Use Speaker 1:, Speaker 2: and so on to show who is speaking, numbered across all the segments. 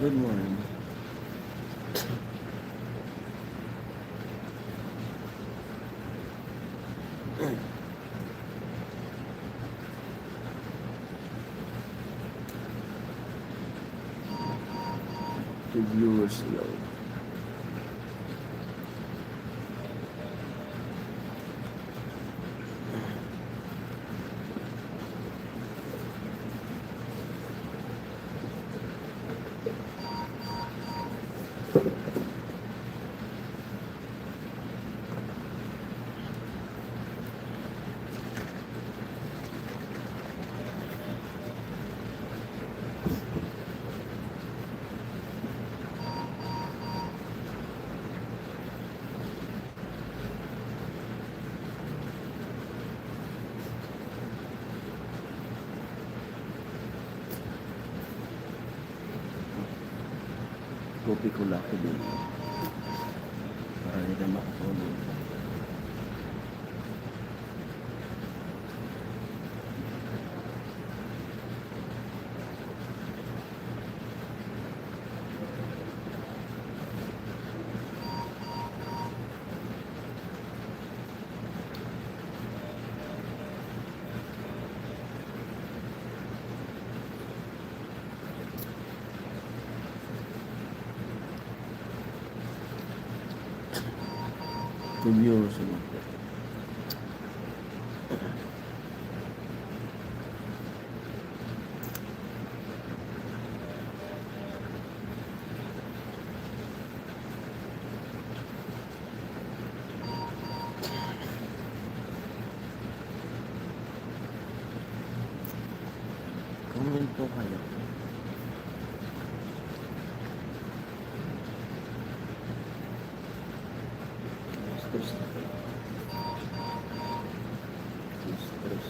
Speaker 1: Good morning. The viewers low. Kopi ko laki din. Para hindi ka makatulog. The viewers low. Comment po kayo. Stress na kayo. Stress.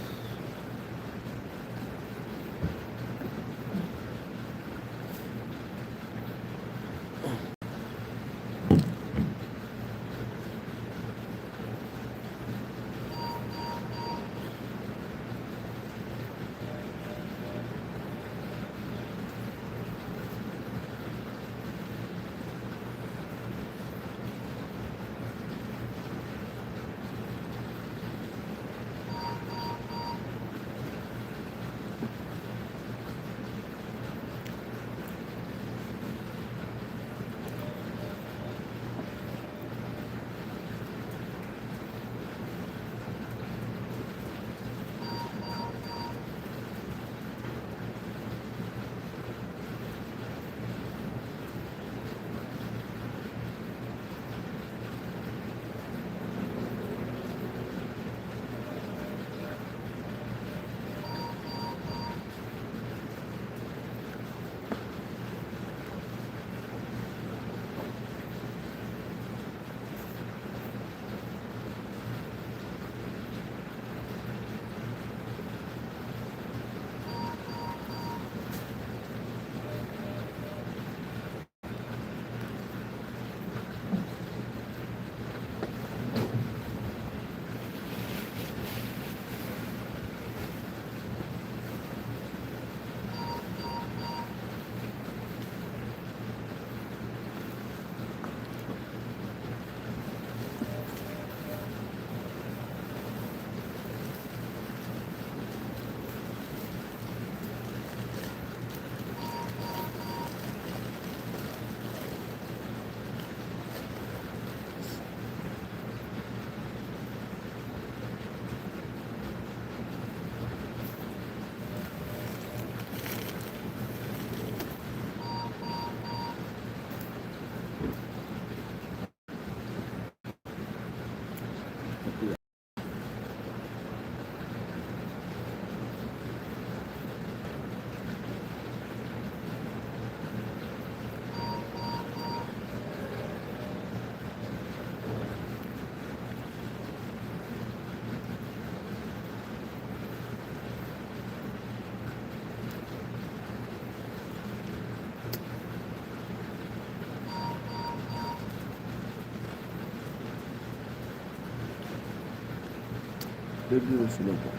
Speaker 1: Review sila po.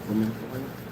Speaker 1: Comment po kayo.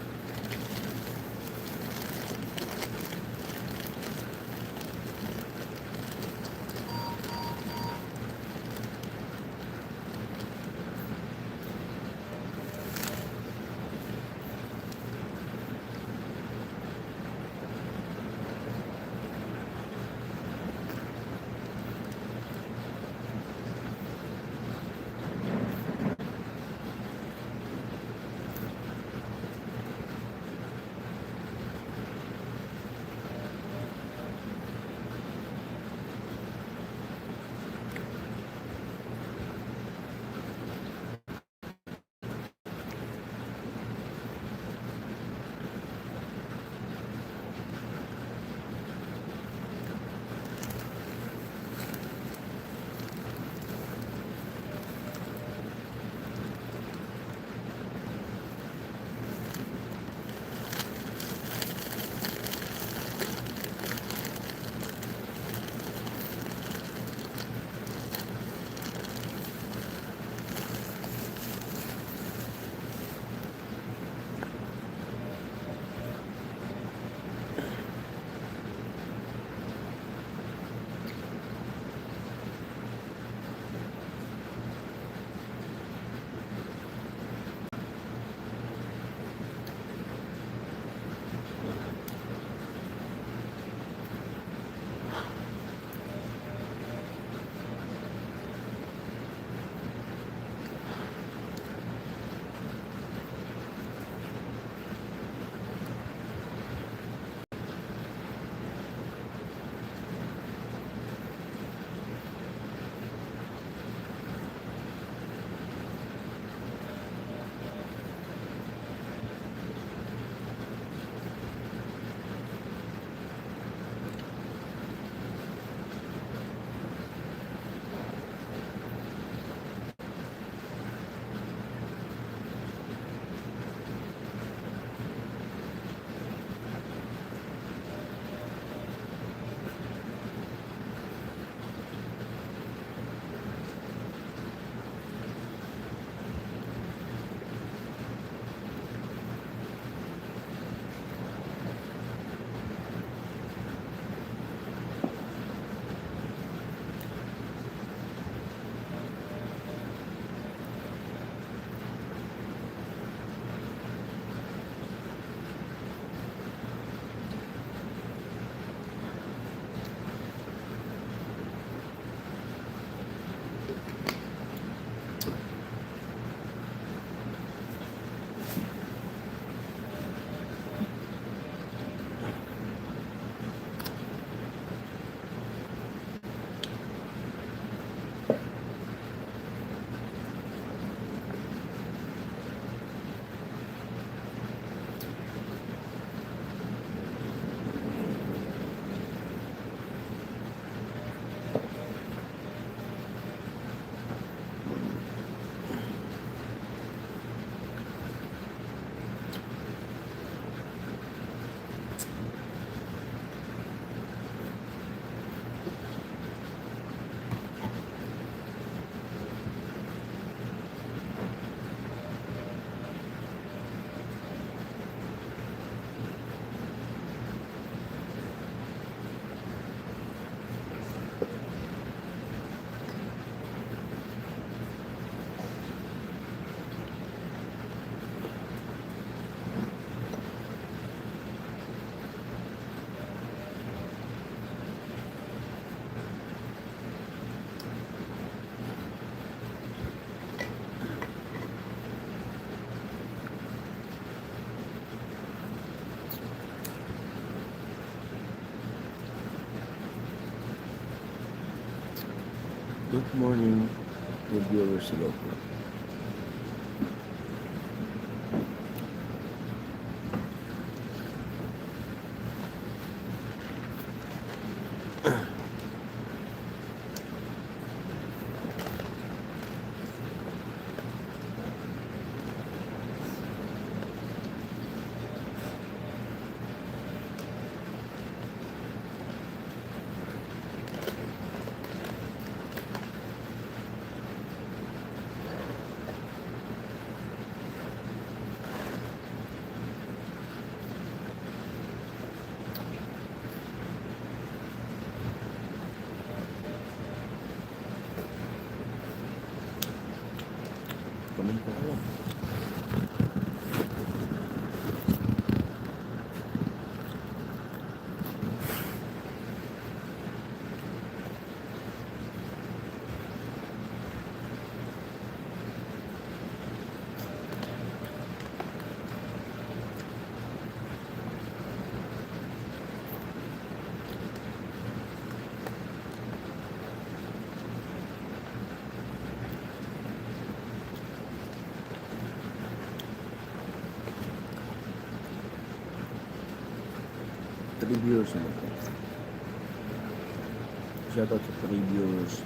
Speaker 1: Good morning, good viewers. Hello po. Comment po kayo. Reviewers na po. Shoutout sa reviewers.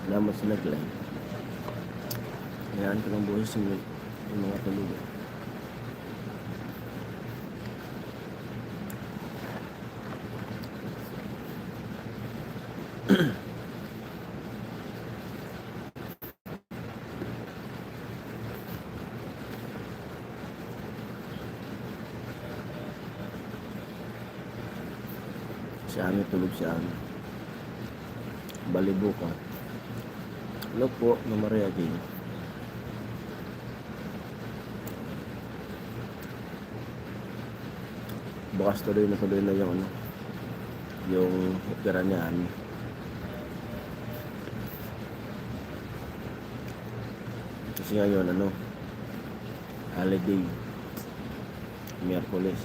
Speaker 1: Salamat sa nag-live. Hayaan ko ng buhay sa yung mga tulugan. Si Ami tulog si Ami. Balibukan. Hello po, na Maria Jane. Bukas tuloy na yung yung opera niya Ami. Kasi ngayon holiday, Miyerkules.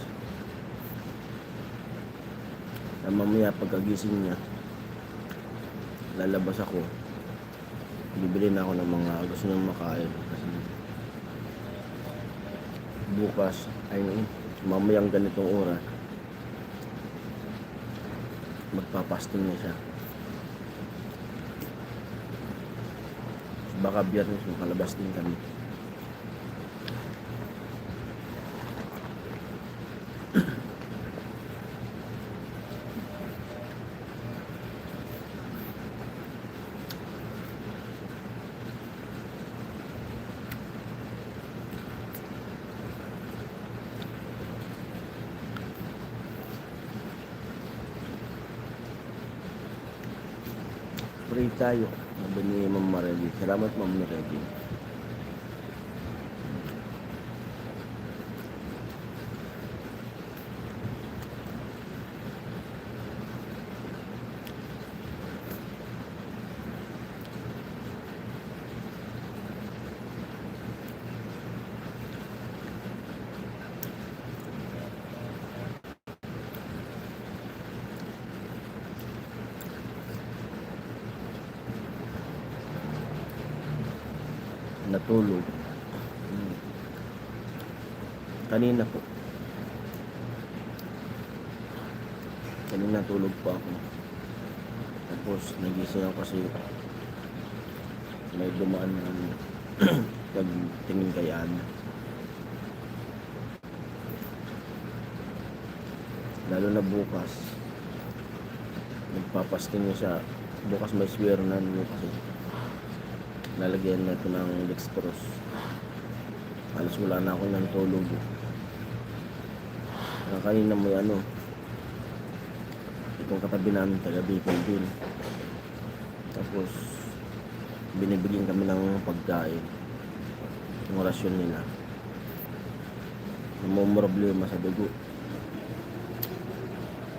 Speaker 1: Mamaya pagkagising niya, lalabas ako. Bibili na ako ng mga gusto niyang makain. Kasi bukas, mamayang ganitong oras, magpapasting na siya. Baka Biyernes makalabas din kami. Pray tayo. Sabi ni Ma'am Marely. Salamat Ma'am Marely. Natulog. Kanina po. Kanina tulog pa ako. Tapos nagising ako kasi may dumaan na pagtingin kay Ana. Lalo na bukas, magpapasting niya siya. Bukas may swirnan mo kasi lalagyan na ito ng dextrose. Alas wala na ako ng tulog. Kanina may itong katabi namin taga Bicol din. Tapos binibigyan kami ng pagkain, yung rasyon nila. Problema sa dugo.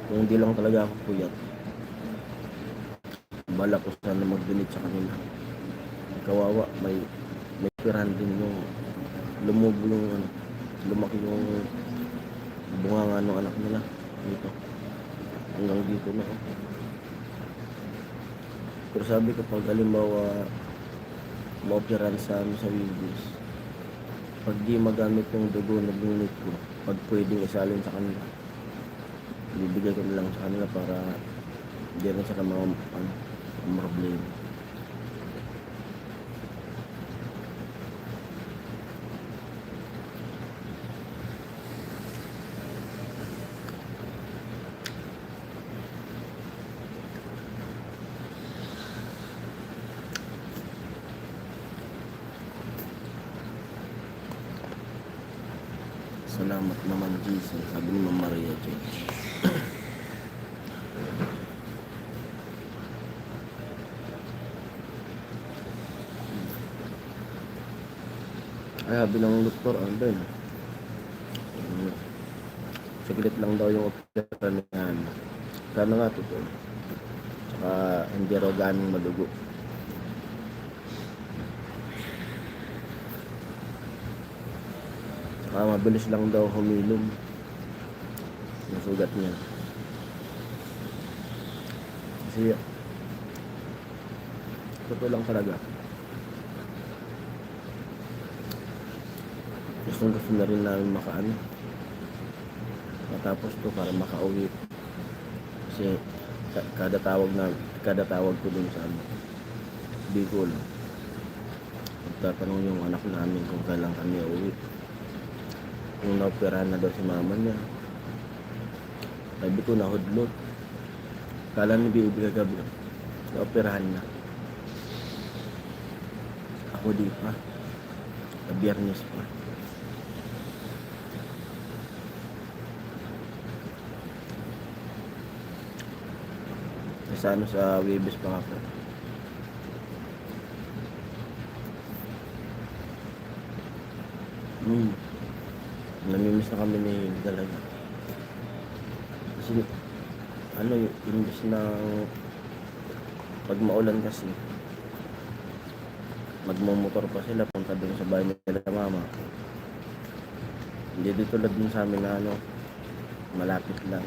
Speaker 1: Kung hindi lang talaga ako puyat, bala ko sana mag-donate sa kanila. Kawawa, may pirahan din yung lumubo yung lumaki yung bunga ng anak nila dito. Hanggang dito na. Pero sabi ko, pag halimbawa maoperahan sa Wilbis, pag di magamit yung dugo na binunit ko, pag pwedeng isalin sa kanila, bibigay ko na lang sa kanila para hindi rin sila mga problema. Salamat naman, Jesus. Sabi ni Mama Maria J. Ay, sabi ng doktor, saglit lang daw yung opera niyan. Sana nga totoo. Tsaka hindi raw ganong madugo. Mabilis lang daw humilom yung sugat niya. Kasi totoo lang talaga, gusto na rin namin matapos to para makauwi. Kasi kada tawag ko dun sa Bicol, magtatanong yung anak namin kung kailan kami uwi. Kung naoperahan na daw si mama niya. Sabi ko, nahudlot. Kala ni Bibi kagabi, naoperahan na. Ako di pa. Biyernes pa. Sa Webes pa ako. Namimiss na kami ni talaga. Kasi imbis na pag maulan kasi magmumotor pa sila punta doon sa bahay nila mama. Hindi dito tulad dun sa amin na malapit lang.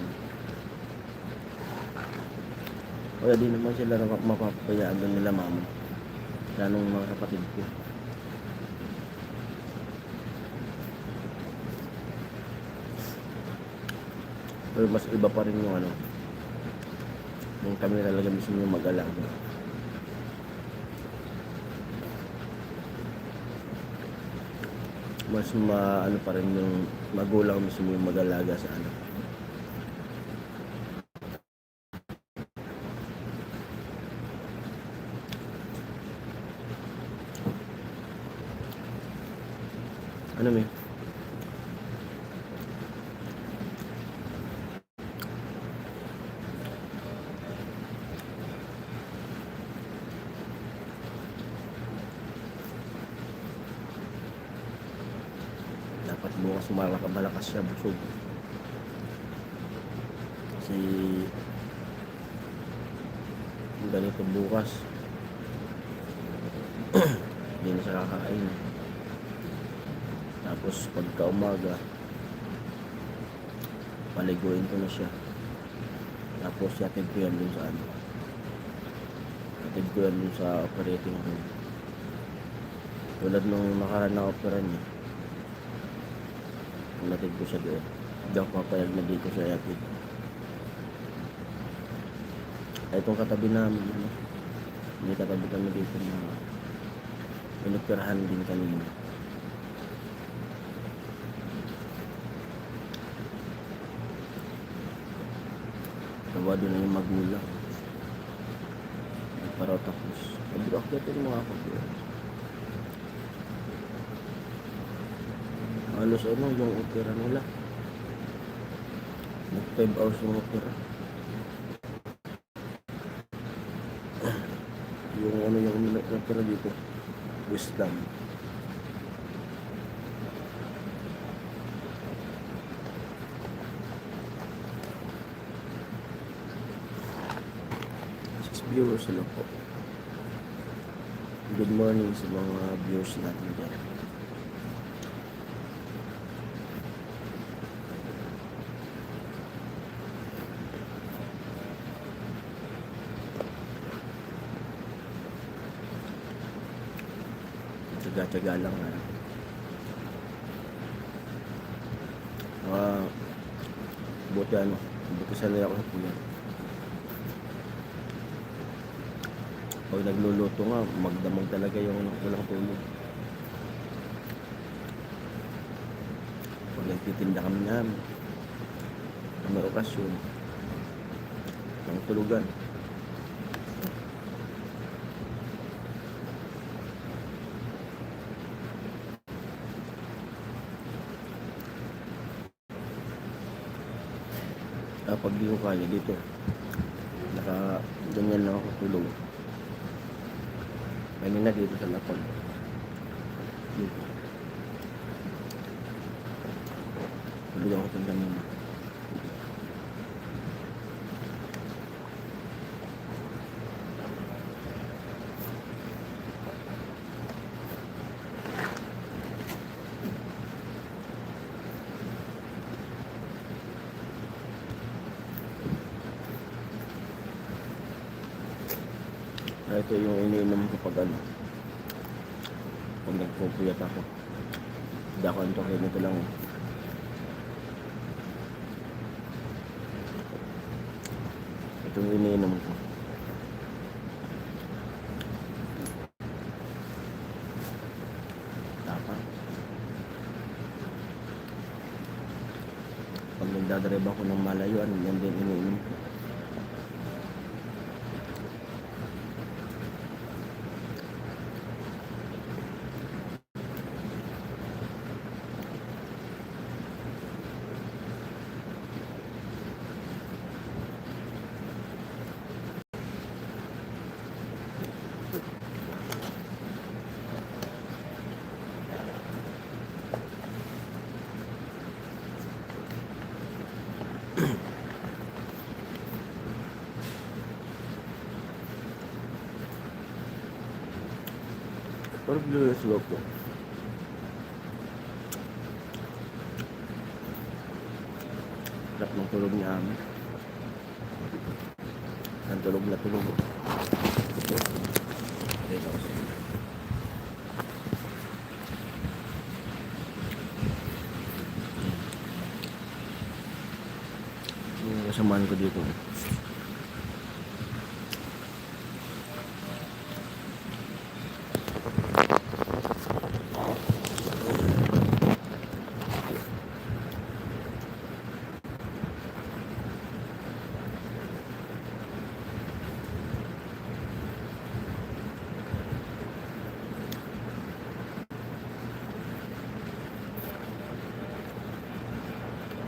Speaker 1: Kaya di naman sila mapapayaan doon nila mama. Ganong mga kapatid ko. Pero mas iba pa rin yung yung kami talaga mismo yung mag-alaga. Mas pa rin yung magulang mismo yung mag-alaga sa anak. May dapat bukas malakas siya busog kasi ganito bukas hindi na siya kakain. Tapos pagka umaga paliguin ko na siya, tapos yatid ko yan dun sa operating room. Tulad nung nakaraan na opera niya, natid ko siya doon. Hindi ako papayag na dito siya yatid. Itong katabi namin, may katabi kami dito na inoperahan din kanina. Sabado na yung magulang. Hindi pa raw tapos. Sabi ko, akyatin mo ako. Halos ano yung opera nila. Nag 5 hours yung opera. Yung ano yung opera dito. Wisdom. Viewers lang po. Good morning sa mga viewers natin dyan. Tsaga-tsaga lang na. Buti sanay ako sa puyan. Pag nagluluto nga, magdamag talaga yung walang tulog. Pag nagtitinda kami namin, may okasyon, ng tulugan. Pag di ko kaya dito, ganyan lang ako tulog. Kanina dito sa lapag. Dito. Tulog ako sa kanina. Ito yung iniinom ko pag nagpupuyat ako. Hindi ako antokin, ito lang. Ito yung iniinom ko. Tapa. Pag nagdadrive ako ng malayuan, yan din iniinom ko. Pero blue is loco. Sarap ng tulog niya amin. Ang tulog na tulog. Dito kasi. Yung kasamaan ko dito.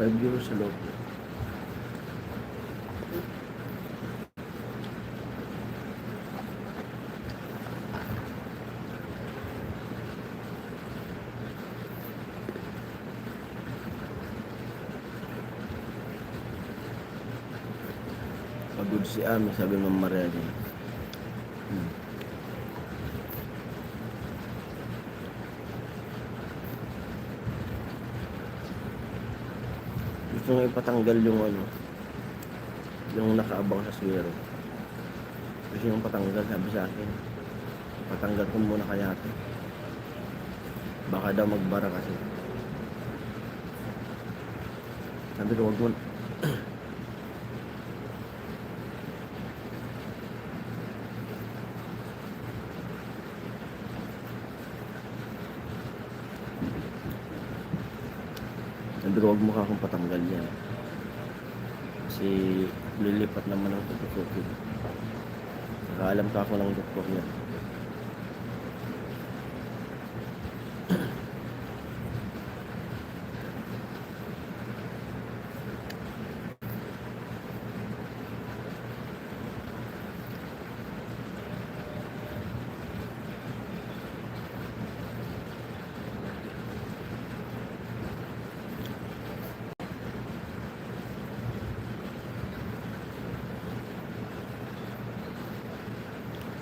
Speaker 1: €5 sa loob. Pagod si Ami, sabi ng Maria din. Gusto nga ipatanggal yung yung nakaabang sa swero. Gusto yung patanggal, sabi sa akin. Patanggal ko muna kaya ito. Baka daw magbara kasi. Sabi ko, wag mo. Sabi ko, wag mo ka akong patanggal yan. Kasi lilipat naman ang tutusukin. Nakaalam ka ako ng doktor niya.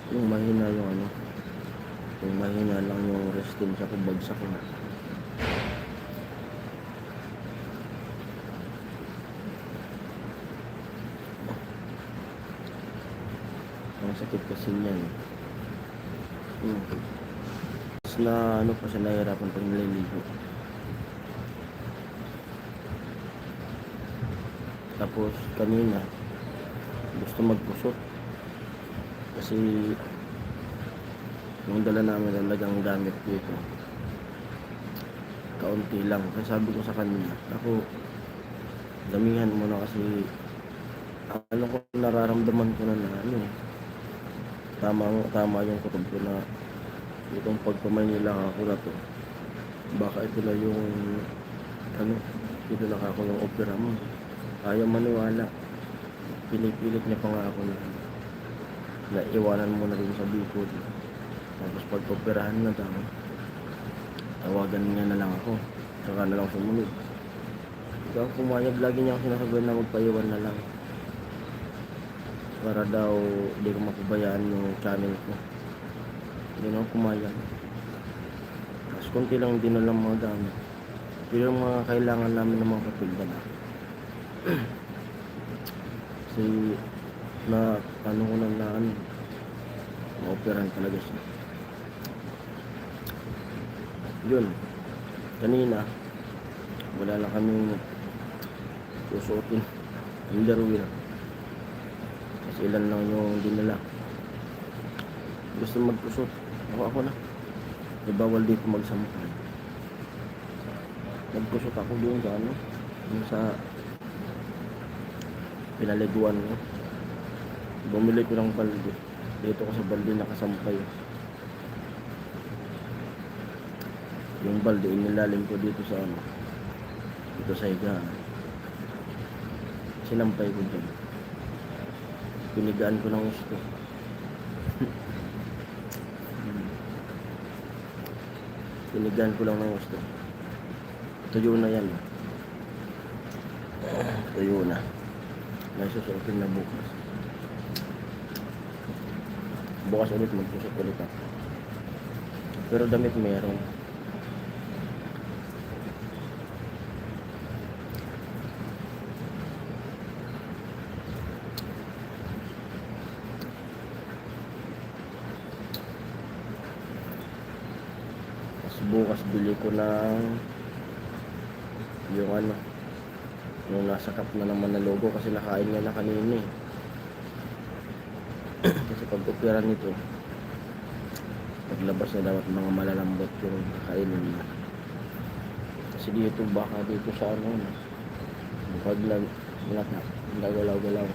Speaker 1: Yung mahina yung ano, yung mahina lang yung restin sa kubagsak na. Ang sakit kasi niyan. Tapos na ano pa siya, nahihirapan pag nililigo. Tapos kanina gusto magpusot kasi yung dala namin talagang gamit dito kaunti lang. Kaya sabi ko sa kanya, ako damihan mo na kasi ano ko, nararamdaman ko na ano eh, tama yung kutob ko na itong pagpamaynila ako na to, baka ito na yung ano, ito na ako yung opera mo. Ayaw maniwala, pinipilit niya pa nga ako na iwanan mo na rin sa Bicol. Tapos pag operahan na daw, tawagan niya na lang ako, saka na lang sumunod. Ikaw pumayag, lagi niya ako sinasabihan na magpaiwan na lang para daw hindi ko mapabayaan yung channel ko. Hindi na ako pumayag. Tapos konti lang din na lang mga gamit, pero yung mga kailangan namin ng mga kapilya na kasi na ano ko na ano, ma-operahan talaga siya. Yun, kanina wala lang kaming susuotin underwear kasi ilan lang yung dinala. Gusto magpusot, ako na, e bawal dito magsampay. Nagpusot ako doon sa ano, yung sa pinaliguan ko. Bumili ko ng balde, dito ko sa balde nakasampay. Yung balde inilalim ko dito sa ano, dito sa higaan, sinampay ko dyan, pinigaan ko ng gusto. Pinigaan ko lang ng gusto. Tuyo na yan, tuyo na. May susuotin na bukas. Bukas ulit magsusot ulit ako, pero damit meron. Bukas bili ko ng yung ano, yung nasa cup na naman na logo kasi nakain nga na kanina eh. Kasi pag opera nito, paglabas na dapat mga malalambot yung kainin na. Kasi dito baka dito sa ano, pag nagalaw-galaw,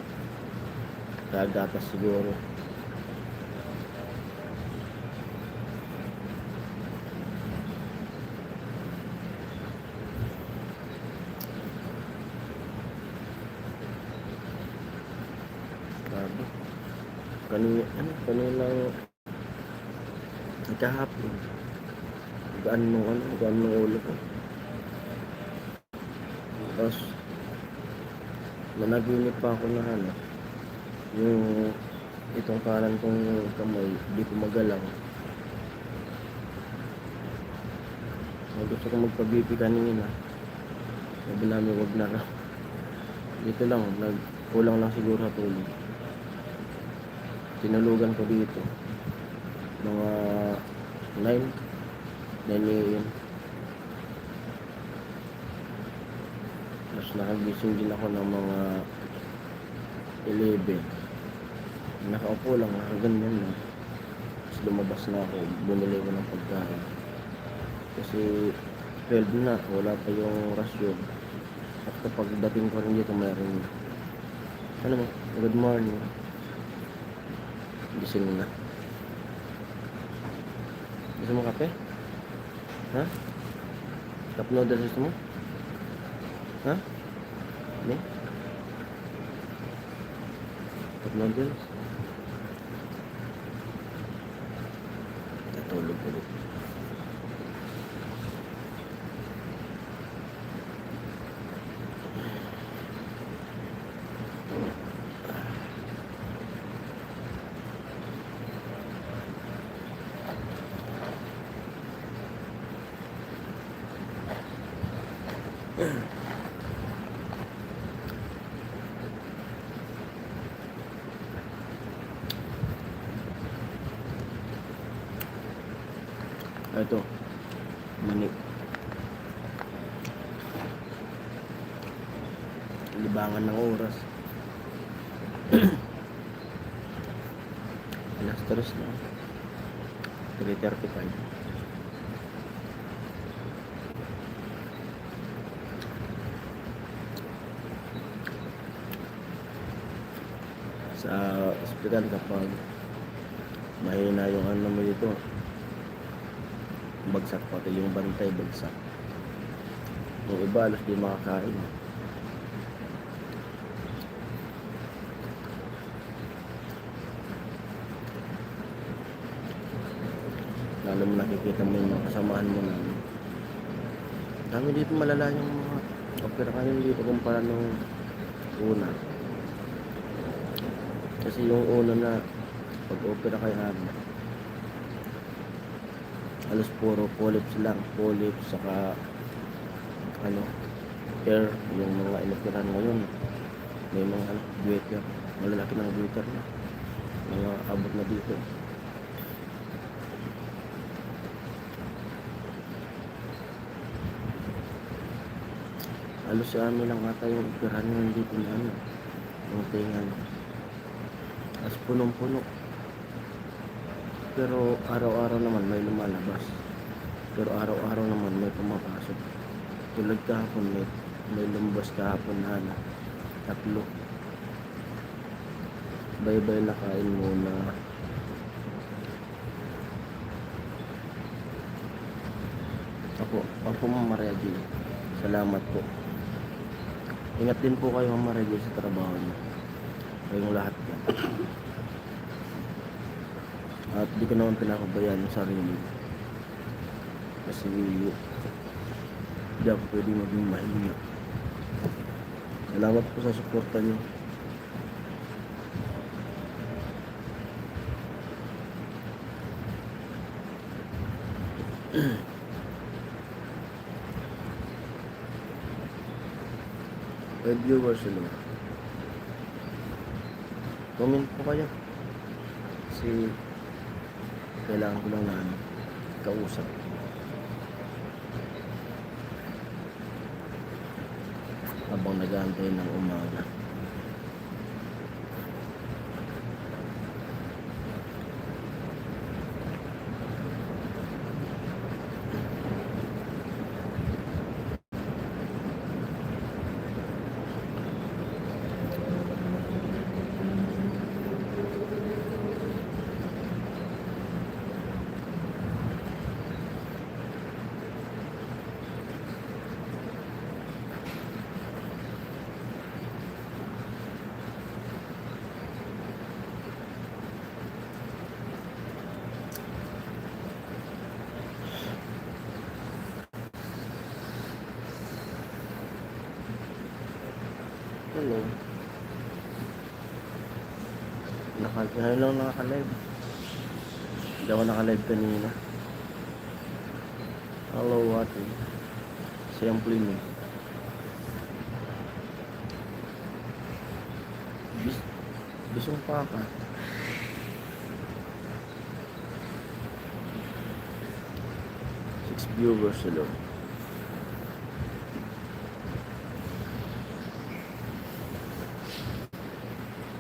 Speaker 1: kagatas siguro. Kanilang kahapon gaan nung ulo ko. Tapos nanaginip pa ako na ano, yung itong kanan kong kamay di ko magalaw. Gusto ko magpa-BP kanina, sabi namin wag na raw, dito lang, kulang lang siguro sa tulog. Tinulugan ko dito mga 9 AM. Tapos nakagising din ako ng mga 11. Nakaupo lang, nakaganyan lang. Tapos lumabas na ako, bumili ko ng pagkain kasi 12 na, wala pa yung rasyon. At kapag dating ko rin dito, mayroon Ano mo? Good morning. Gising na. Gusto mo kape? Ha? Cup noodles gusto mo? Ha? Ano? Cup noodles? Natulog ulit. Ito, mani. Libangan ng oras. Alas 3 na. 3:35. Sa ospital kapag mahina yung ano mo dito, bagsak pati yung bantay, bagsak. Yung iba alos di makakain. Lalo mo nakikita mo yung mga kasamahan mo na dami dito malala yung mga opera ngayon dito kumpara nung una. Kasi yung una na pag-opera kay Hana, halos puro polyps lang, polyps saka ano, air, yung mga inoperahan ngayon may mga goiter, malalaki ng goiter na mga abot na dito. Halos sa amin lang ata yung operahan ngayon dito na ano, yung tingan as punong-puno. Pero araw-araw naman may lumalabas. Pero araw-araw naman may pumapasok. Tulad kahapon may lumabas kahapon na 3. Bye-bye na kain muna. Ako Mama Reggie. Salamat po. Ingat din po kayo Mama Reggie sa trabaho niyo. Kayong lahat po. At di ko naman pinakabayaan yung sarili. Kasi di ako pwede maging mahinga. Salamat po sa suporta nyo. Hey viewers, hello. Comment po kayo. Kasi kailangan ko lang na kausap. Habang nag-aantay ng umaga. Hello. Ngayon lang nakaka-live. Hindi ako naka-live kanina. Hello, ate. Siyempre mo. Bisong pa ka. Six viewers, hello.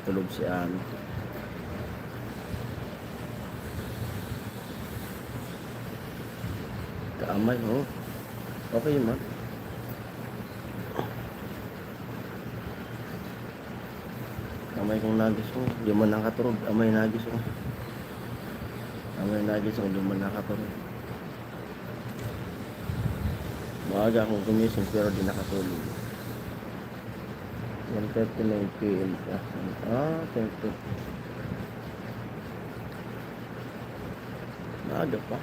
Speaker 1: Tulog si Ano. Kaamay, oh. Okay, man. Amay kong nagisong, di man nakaturog. Amay nagisong. Amay nagisong, di man nakaturog. Maaga akong gumising pero di nakatulog. 1:39 PM. Thank you. Maaga pa.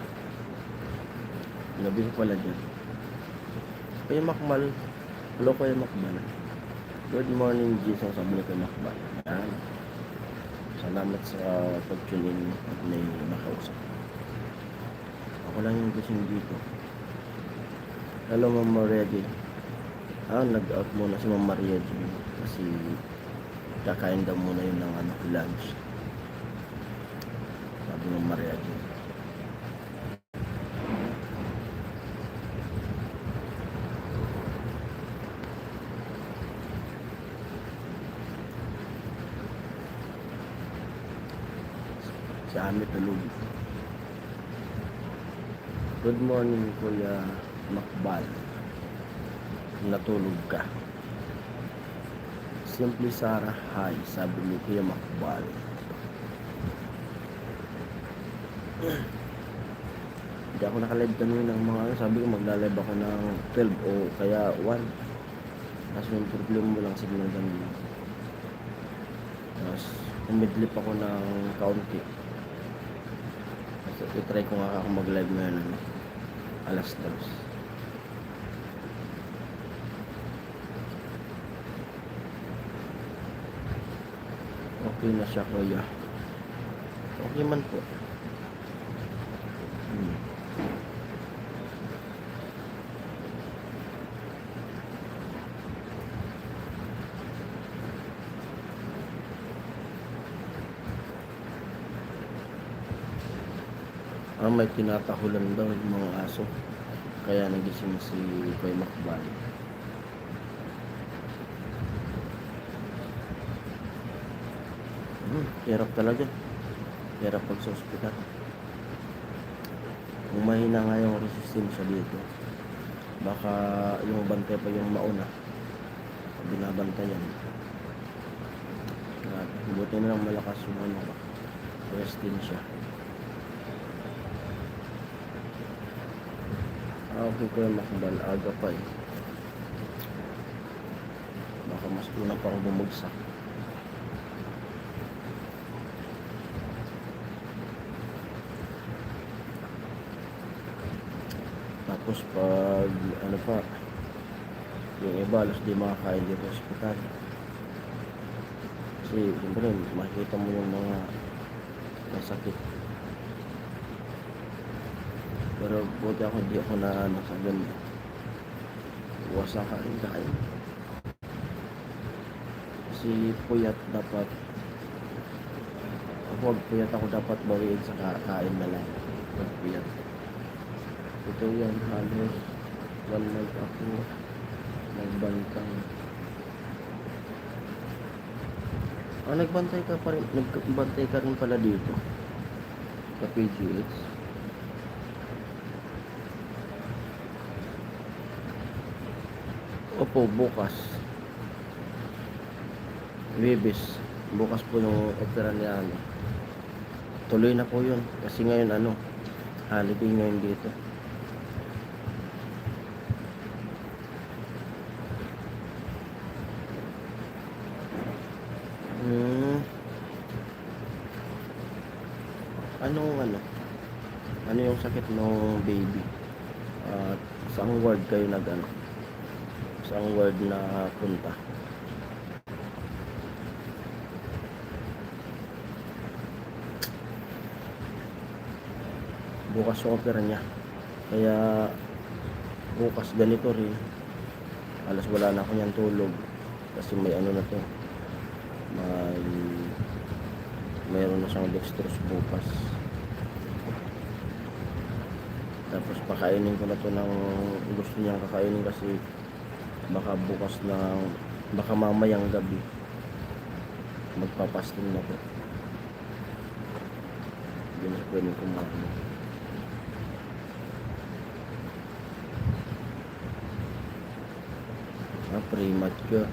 Speaker 1: Gabi pa pala dyan. Kuya Makmal. Hello Kuya Makmal. Good morning Jesus. Sabi ni Kuya Makmal. Yan. Salamat sa pag-tune in at may makausap. Ako lang yung gising dito. Hello Ma'am Maria J. Nag-out muna si Ma'am Maria J. Kasi kakain daw muna yun ng lunch. Sabi Ma'am Maria J. Si Amit tulog. Good morning Kuya Makbal. Natulog ka. Simply Sarah, hi, sabi ni Kuya Makbal. Hindi ako nakalive kanina ng mga sabi ko magla-live ako ng 12 o kaya 1. Tapos yung problema mo lang signal kanina. Tapos umidlip ako ng kaunti. Tapos itry ko nga ako mag-live ngayon ng alas 2. Okay na siya kuya. Okay man po. May tinatahulan daw yung mga aso. Kaya nagising si Kuya Makbal. Hirap talaga. Hirap pag sa ospital. Kung mahina nga yung resistensya dito, baka yung bantay pa yung mauna. Binabantayan. Buti na lang malakas yung resistensya. Okay Kuya Makbal, aga pa eh. Baka mas una pang bumagsak. Tapos pag ano pa, yung iba alas di makakain dito sa ospital. Kasi siyempre makikita mo yung mga masakit. Pero buti ako di ako na sa ganda. Iwasan ka rin kain. Kasi puyat dapat. Huwag puyat ako dapat bawiin sa kain na lang. Huwag puyat. Ito yan halos 1 month ako nagbantay. Nagbantay ka pa rin. Nagbantay ka rin pala dito sa PGH. Opo, bukas. Webes. Bukas po yung opera niya. Tuloy na po yun. Kasi ngayon holiday ngayon dito. Ano yung sakit ng baby? Saang ward kayo saang ward na punta? Bukas yung opera niya. Kaya bukas ganito rin. Alas wala na ako niyang tulog. Kasi may na to. Mayroon na siyang dextrose bukas. Tapos pakainin ko na to ng gusto niyang kakainin kasi baka bukas baka mamayang gabi magpapasting na to. Hindi na pwedeng kumain. Pre-mat ka.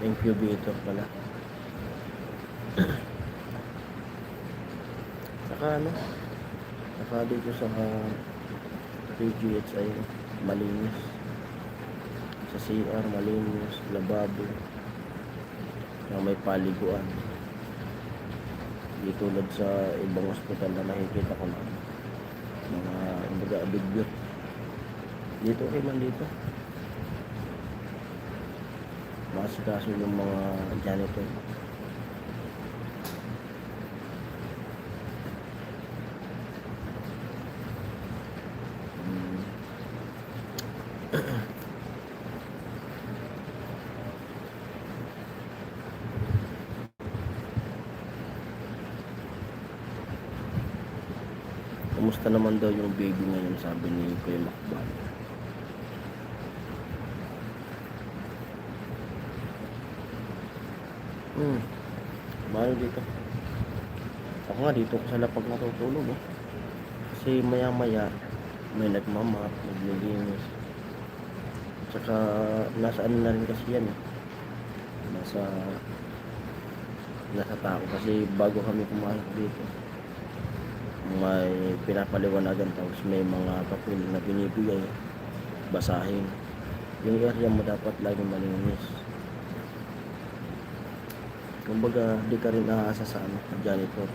Speaker 1: incubator pala. Saka ano, saka dito sa PGH ay malinis. Sa CR malinis, lababo, na may paliguan. Di tulad sa ibang ospital na nakikita ko na mga kumbaga abigyot. Dito okay man dito. Masikaso yung mga janitor. Kumusta naman daw yung baby ngayon, sabi ni Kuya Makbal. Bayo dito. Ako nga dito ko sa lapag natutulog eh. Kasi maya maya may nagmamap, naglilinis. Tsaka nasa ano na rin kasi yan eh. Nasa tao kasi bago kami pumasok dito may pinapaliwanagan, tapos may mga papel na binibigay, basahin. Yung area mo dapat lagi malinis. Kumbaga di ka rin aasa sa ano, janitor.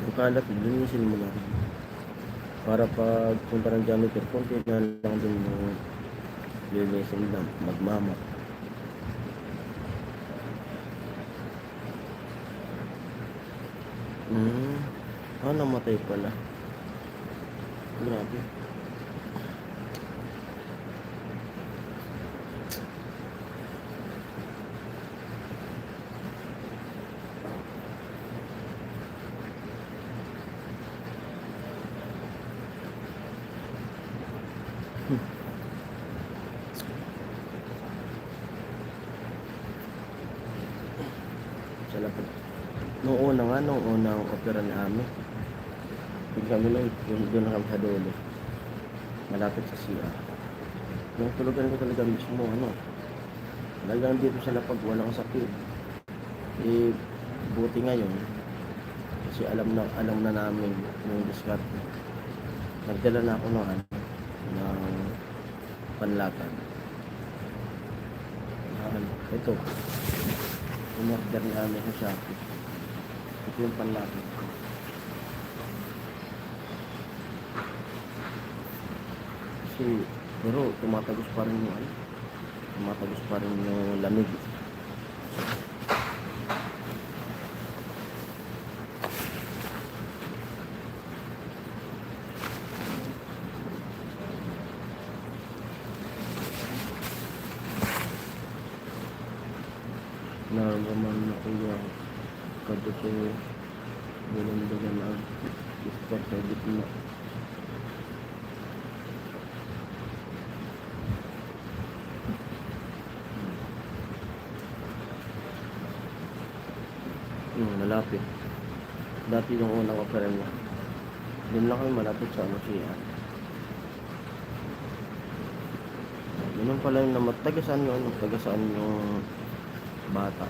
Speaker 1: Yung kalat, linisin mo na rin. Para pag punta ng janitor, konti na lang din yung linisin lang, magmama. Namatay pala. Grabe. Salamat. Nung unang opera ni Ami, kami lang, doon na kami sa dulo, malapit sa CR. Yung tulugan ko talaga mismo, talagang dito sa lapag, walang sakit. Eh, buti ngayon, kasi alam na namin yung diskarte. Nagdala na ako ng panlakan. Ito, in-order ni Ami sa Shopee. Ito yung panlakan. Pero tumatagos pa rin yung lamig. Naraman na kuya kada ko bulan-bulan ang isport sa gitna. Malapit. Dati yung unang opera niya, doon lang kami malapit sa siya. Ganun pala yung taga-saan yung bata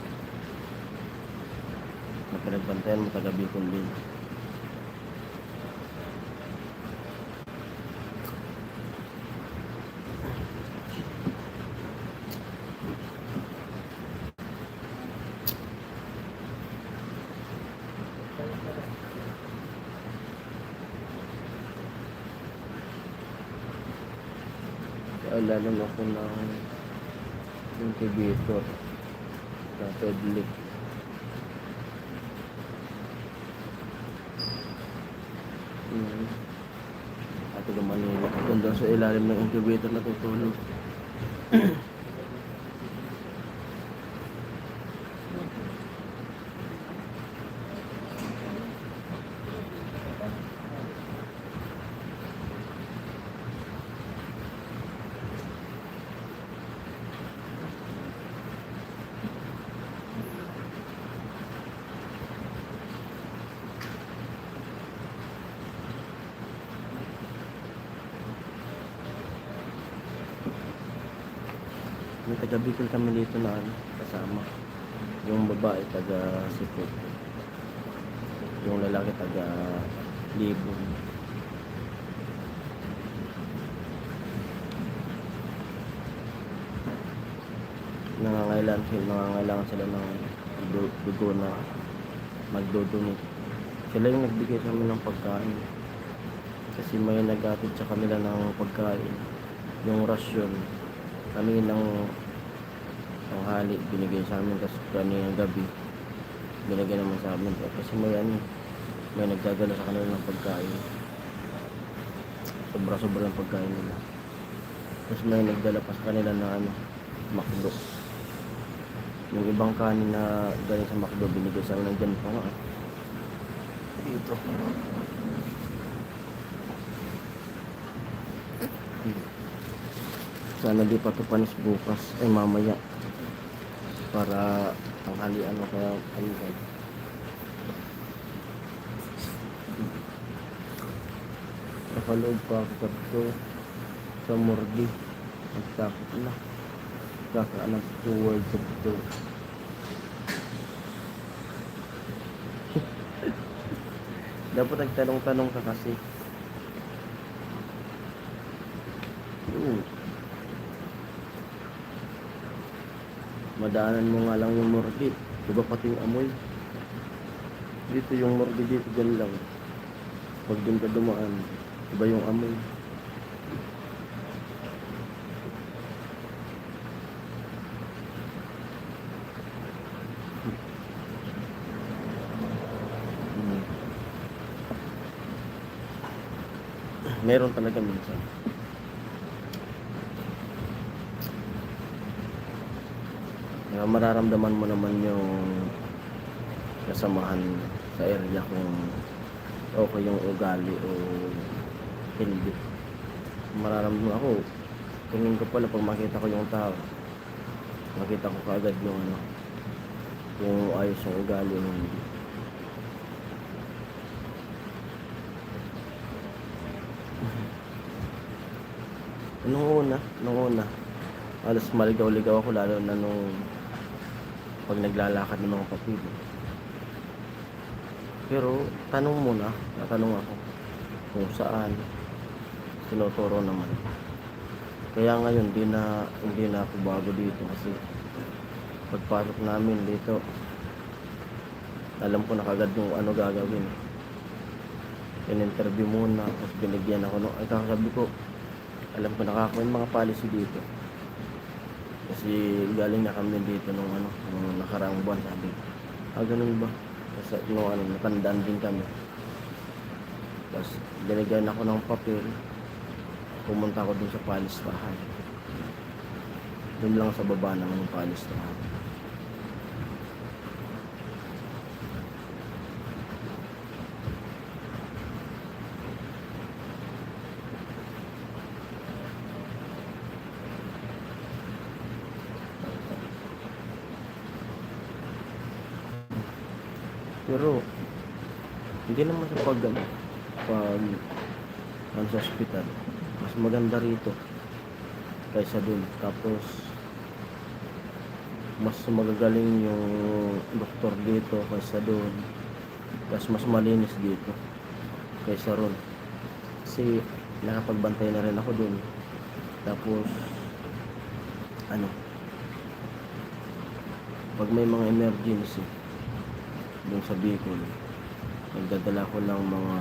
Speaker 1: na pinagbantayan mo, taga Bicol din. Alalan ako ng incubator sa Pedlick. Ato naman yung doon sa ilalim ng incubator na tutulog. May taga Bicol kami dito na ano, kasama. Yung babae taga Cebu. Yung lalaki taga Libon. Nangangailangan sila ng dugo na magdodonate. Sila yung nagbigay sa amin ng pagkain. Kasi may naghatid sa kanila ng pagkain. Yung rasyon, kami ng tanghali binigay sa amin, kasi kaninang gabi binigay naman sa amin. Kasi may nagdadala sa kanila ng pagkain. Sobra ng pagkain nila. Tapos may nagdala pa sa kanila na McDo. Yung ibang kanin na galing sa McDo, binigay sa amin dyan pa nga. Dito. Sana di pa ito panis bukas. Ay, mamaya. Para tanghalian o kaya alikan. Nakaloob pa ako dito sa Mordi. Nagtakot na. Kakaanap 2 words of ito. Dapat nagtanong-tanong ka kasi. Madaanan mo nga lang yung Mordi. Diba pati yung amoy? Dito yung Mordi dito, dyan lang. Pag dun ka dumaan, iba yung amoy. Meron talaga minsan. Mararamdaman mo naman yung kasamahan sa area kung okay yung ugali o hindi. Mararamdaman ako, tingin ko pala pag makita ko yung tao, makita ko kaagad yung kung ayos yung ugali o hindi. Nung una, alas maligaw-ligaw ako, lalo na nung pag naglalakad ng mga papel. Pero tatanong ako kung saan, tinuturo naman. Kaya ngayon hindi na ako bago dito, kasi pagpasok namin dito, alam ko na kagad yung ano gagawin. In-interview muna, tapos binigyan ako ay kakasabi ko, alam ko nakakakuha yung mga policy dito. Kasi galing na kami dito nung nakaraang buwan, sabi. Ganun ba? Kasi natandaan din kami. Tapos binigyan ako ng papel. Pumunta ako dun sa palistahan. Dun lang sa baba ng palistahan. Pero hindi naman sa pag sa hospital, mas maganda rito kaysa dun. Tapos mas magagaling yung doktor dito kaysa dun. Tapos mas malinis dito kaysa ron, kasi nakapagbantay na rin ako dun. Tapos pag may mga emergency dun sa Bicol, nagdadala ko ng mga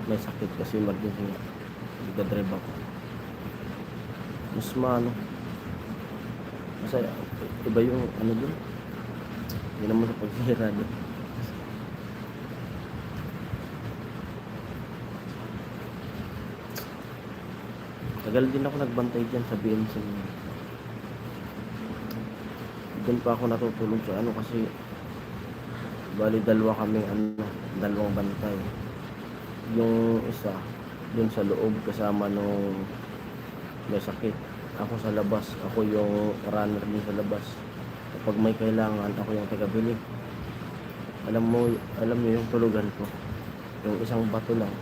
Speaker 1: may sakit, kasi emergency nga, nagdadrive ako. Mas masaya, iba yung dun, hindi naman sa paghihira dun. Tagal din ako nagbantay dyan sa BMC. Doon pa ako natutulog sa kasi bali dalawang bantay. Yung isa doon sa loob kasama nung may sakit. Ako sa labas, ako yung runner din sa labas. Kapag may kailangan, ako yung tagabili. Alam mo yung tulugan ko, yung isang bato lang.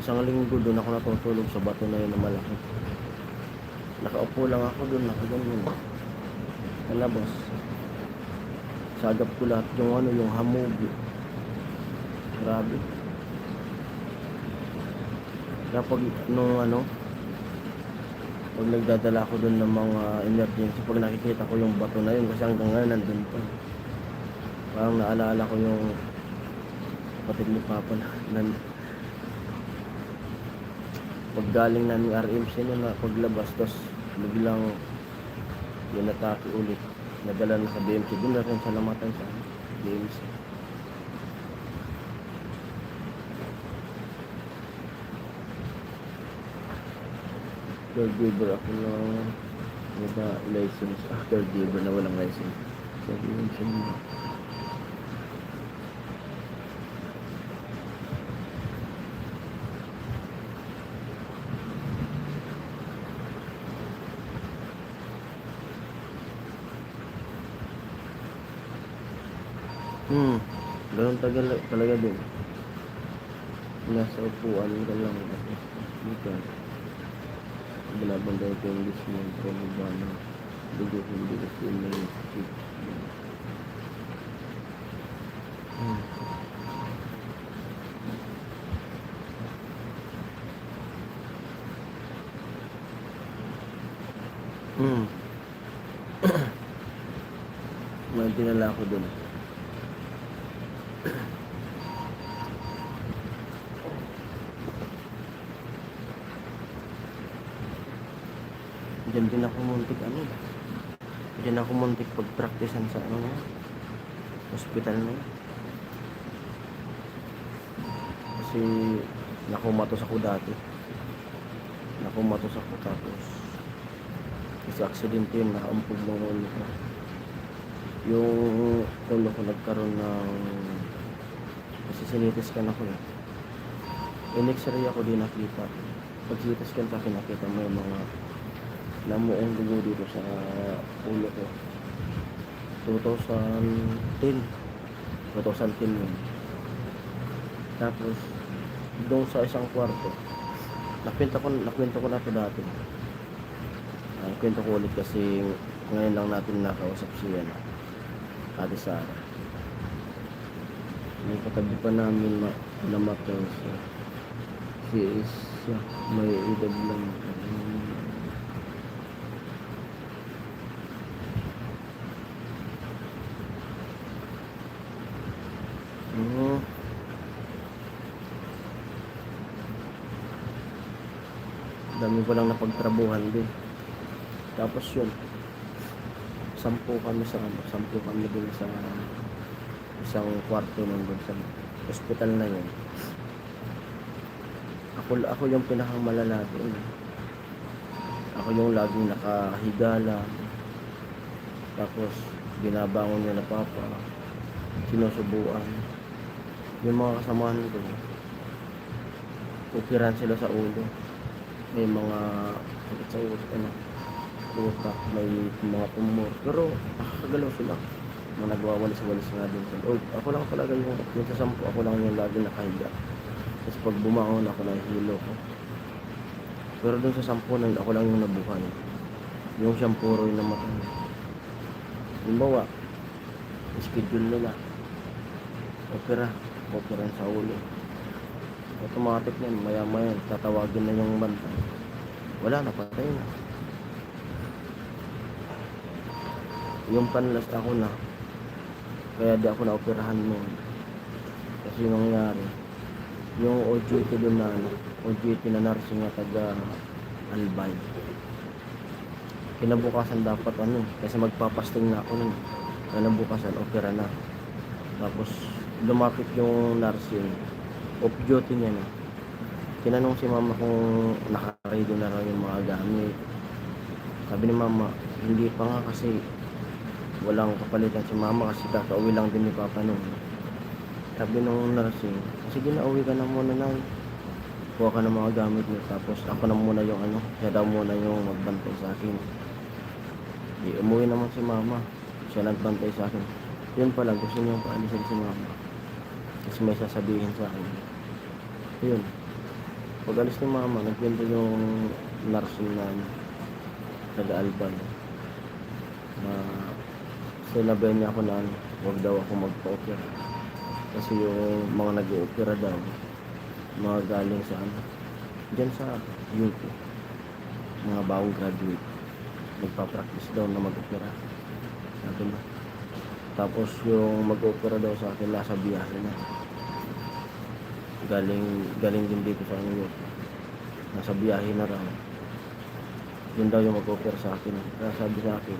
Speaker 1: Isang linggo doon ako natutulog sa bato na yun na malaki. Nakaupo lang ako doon, nakaganyan. Kalabas. Sagap ko lahat yung ano, yung hamugi. Grabe. Kapag nung ano, pag nagdadala ako doon ng mga emergency, pag nakikita ko yung bato na yun, kasi hanggang ngayon nandun pa. Parang naalala ko yung kapatid ni Papa na pag galing namin RMC na paglabas, tapos biglang inatake ulit. Nadala na sa BMC, doon na rin sa lamatan sa BMC. Third waiver ako ng license. Third waiver na walang license. So, BMC na. Ganun talaga din. Nasa upuan ka lang. Dito. Binabanday ko yung list mo. Kung ba na dugo hindi kasi may chip. May dinala ko dun. Diyan din ako muntik Diyan ako muntik pag-practicean sa hospital na yun. Kasi nakumatos ako dati. Nakumatos ako tapos kasi accident yun, nakaumpog ng ulo ko. Yung ulo ko nagkaroon ng kasi sinitiskan ako in-x-ray ako din nakita. Pag sinitiskan pa nakita mo yung mga namuong dugo dito sa ulo ko. 2010 yun. Tapos doon sa isang kwarto nakwento ko na ito dati. Kwento ko ulit kasi ngayon lang natin nakausap siya Ate Sara. Yung katabi pa namin namatay siya. Si Isya may edad lang. Dami ko lang napagtrabuhan din. Tapos yun, 10 kami din sa isang kwarto nandun sa hospital na yun. Ako yung pinakamalala doon. Ako yung laging nakahiga lang. Tapos binabangon niya na Papa, sinusubuan. Yung mga kasamahan ko, ukiran sila sa ulo. May mga sakit sa utak, may mga tumor. Pero nakakagalaw sila. Mga nagwawalis-walis nga din sila. Ako lang talaga yung sa 10, ako lang yung lagi nakahiga. Tapos pag bumangon ako nahihilo ko. Pero dun sa 10 na ako lang yung nabuhay. Yung 10 puro yung namatay. Halimbawa, schedule nila. Operan sa ulo. Automatic yan, maya-maya tatawagin na yung bantay. Wala na, patay na. Yung panlast ako na, kaya di ako na-operahan noon. Kasi nangyari, yung OJT doon na OJT na nursing na taga Albay. Kinabukasan dapat kasi magpapasting na ako nun. Kinabukasan, opera na. Tapos lumapit yung nursing, off duty niya na. Tinanong si mama kung naka-ready na raw yung mga gamit. Sabi ni mama, hindi pa nga kasi walang kapalitan si mama kasi kakauwi lang din ni Papa nun. Sabi nung nursing, sige na, uwi ka na muna na. Kuha ka ng mga gamit niya. Tapos ako na muna yung siya daw muna yung magbantay sa akin. Umuwi naman si mama. Siya nagbantay sa akin. Yun pala, gusto niyang paalisin si mama. Kasi may sasabihin sa akin. Yun. Pag alis ni mama, nagkwento yung nursing na taga-Alban na sinabihan niya ako na huwag daw ako magpa-opera. Kasi yung mga nag-o-opera daw, mga galing sa dyan sa UP, mga bagong graduate, nagpa-practice daw na mag-opera. Sabi niya. Tapos yung mag-opera daw sa akin, nasa biyahe na. Galing din dito sa New York. Nasa biyahe na raw. Yun daw yung mag-opera sa akin. Kaya sabi sa akin,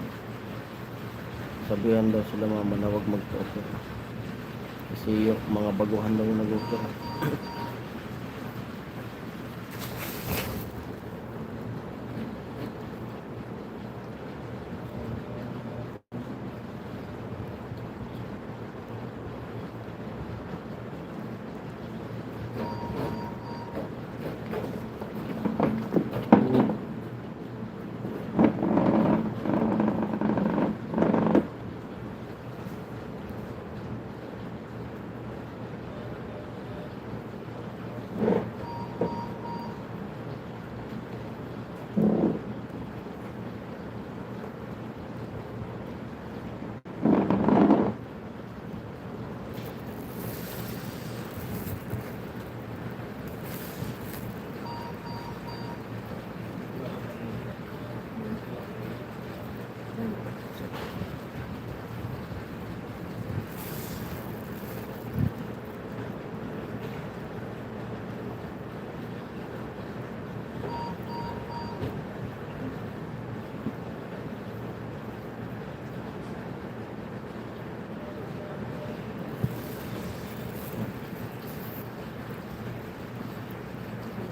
Speaker 1: sabihan daw sila mama na huwag mag-opera. Kasi yung mga baguhan daw yung nag-opera.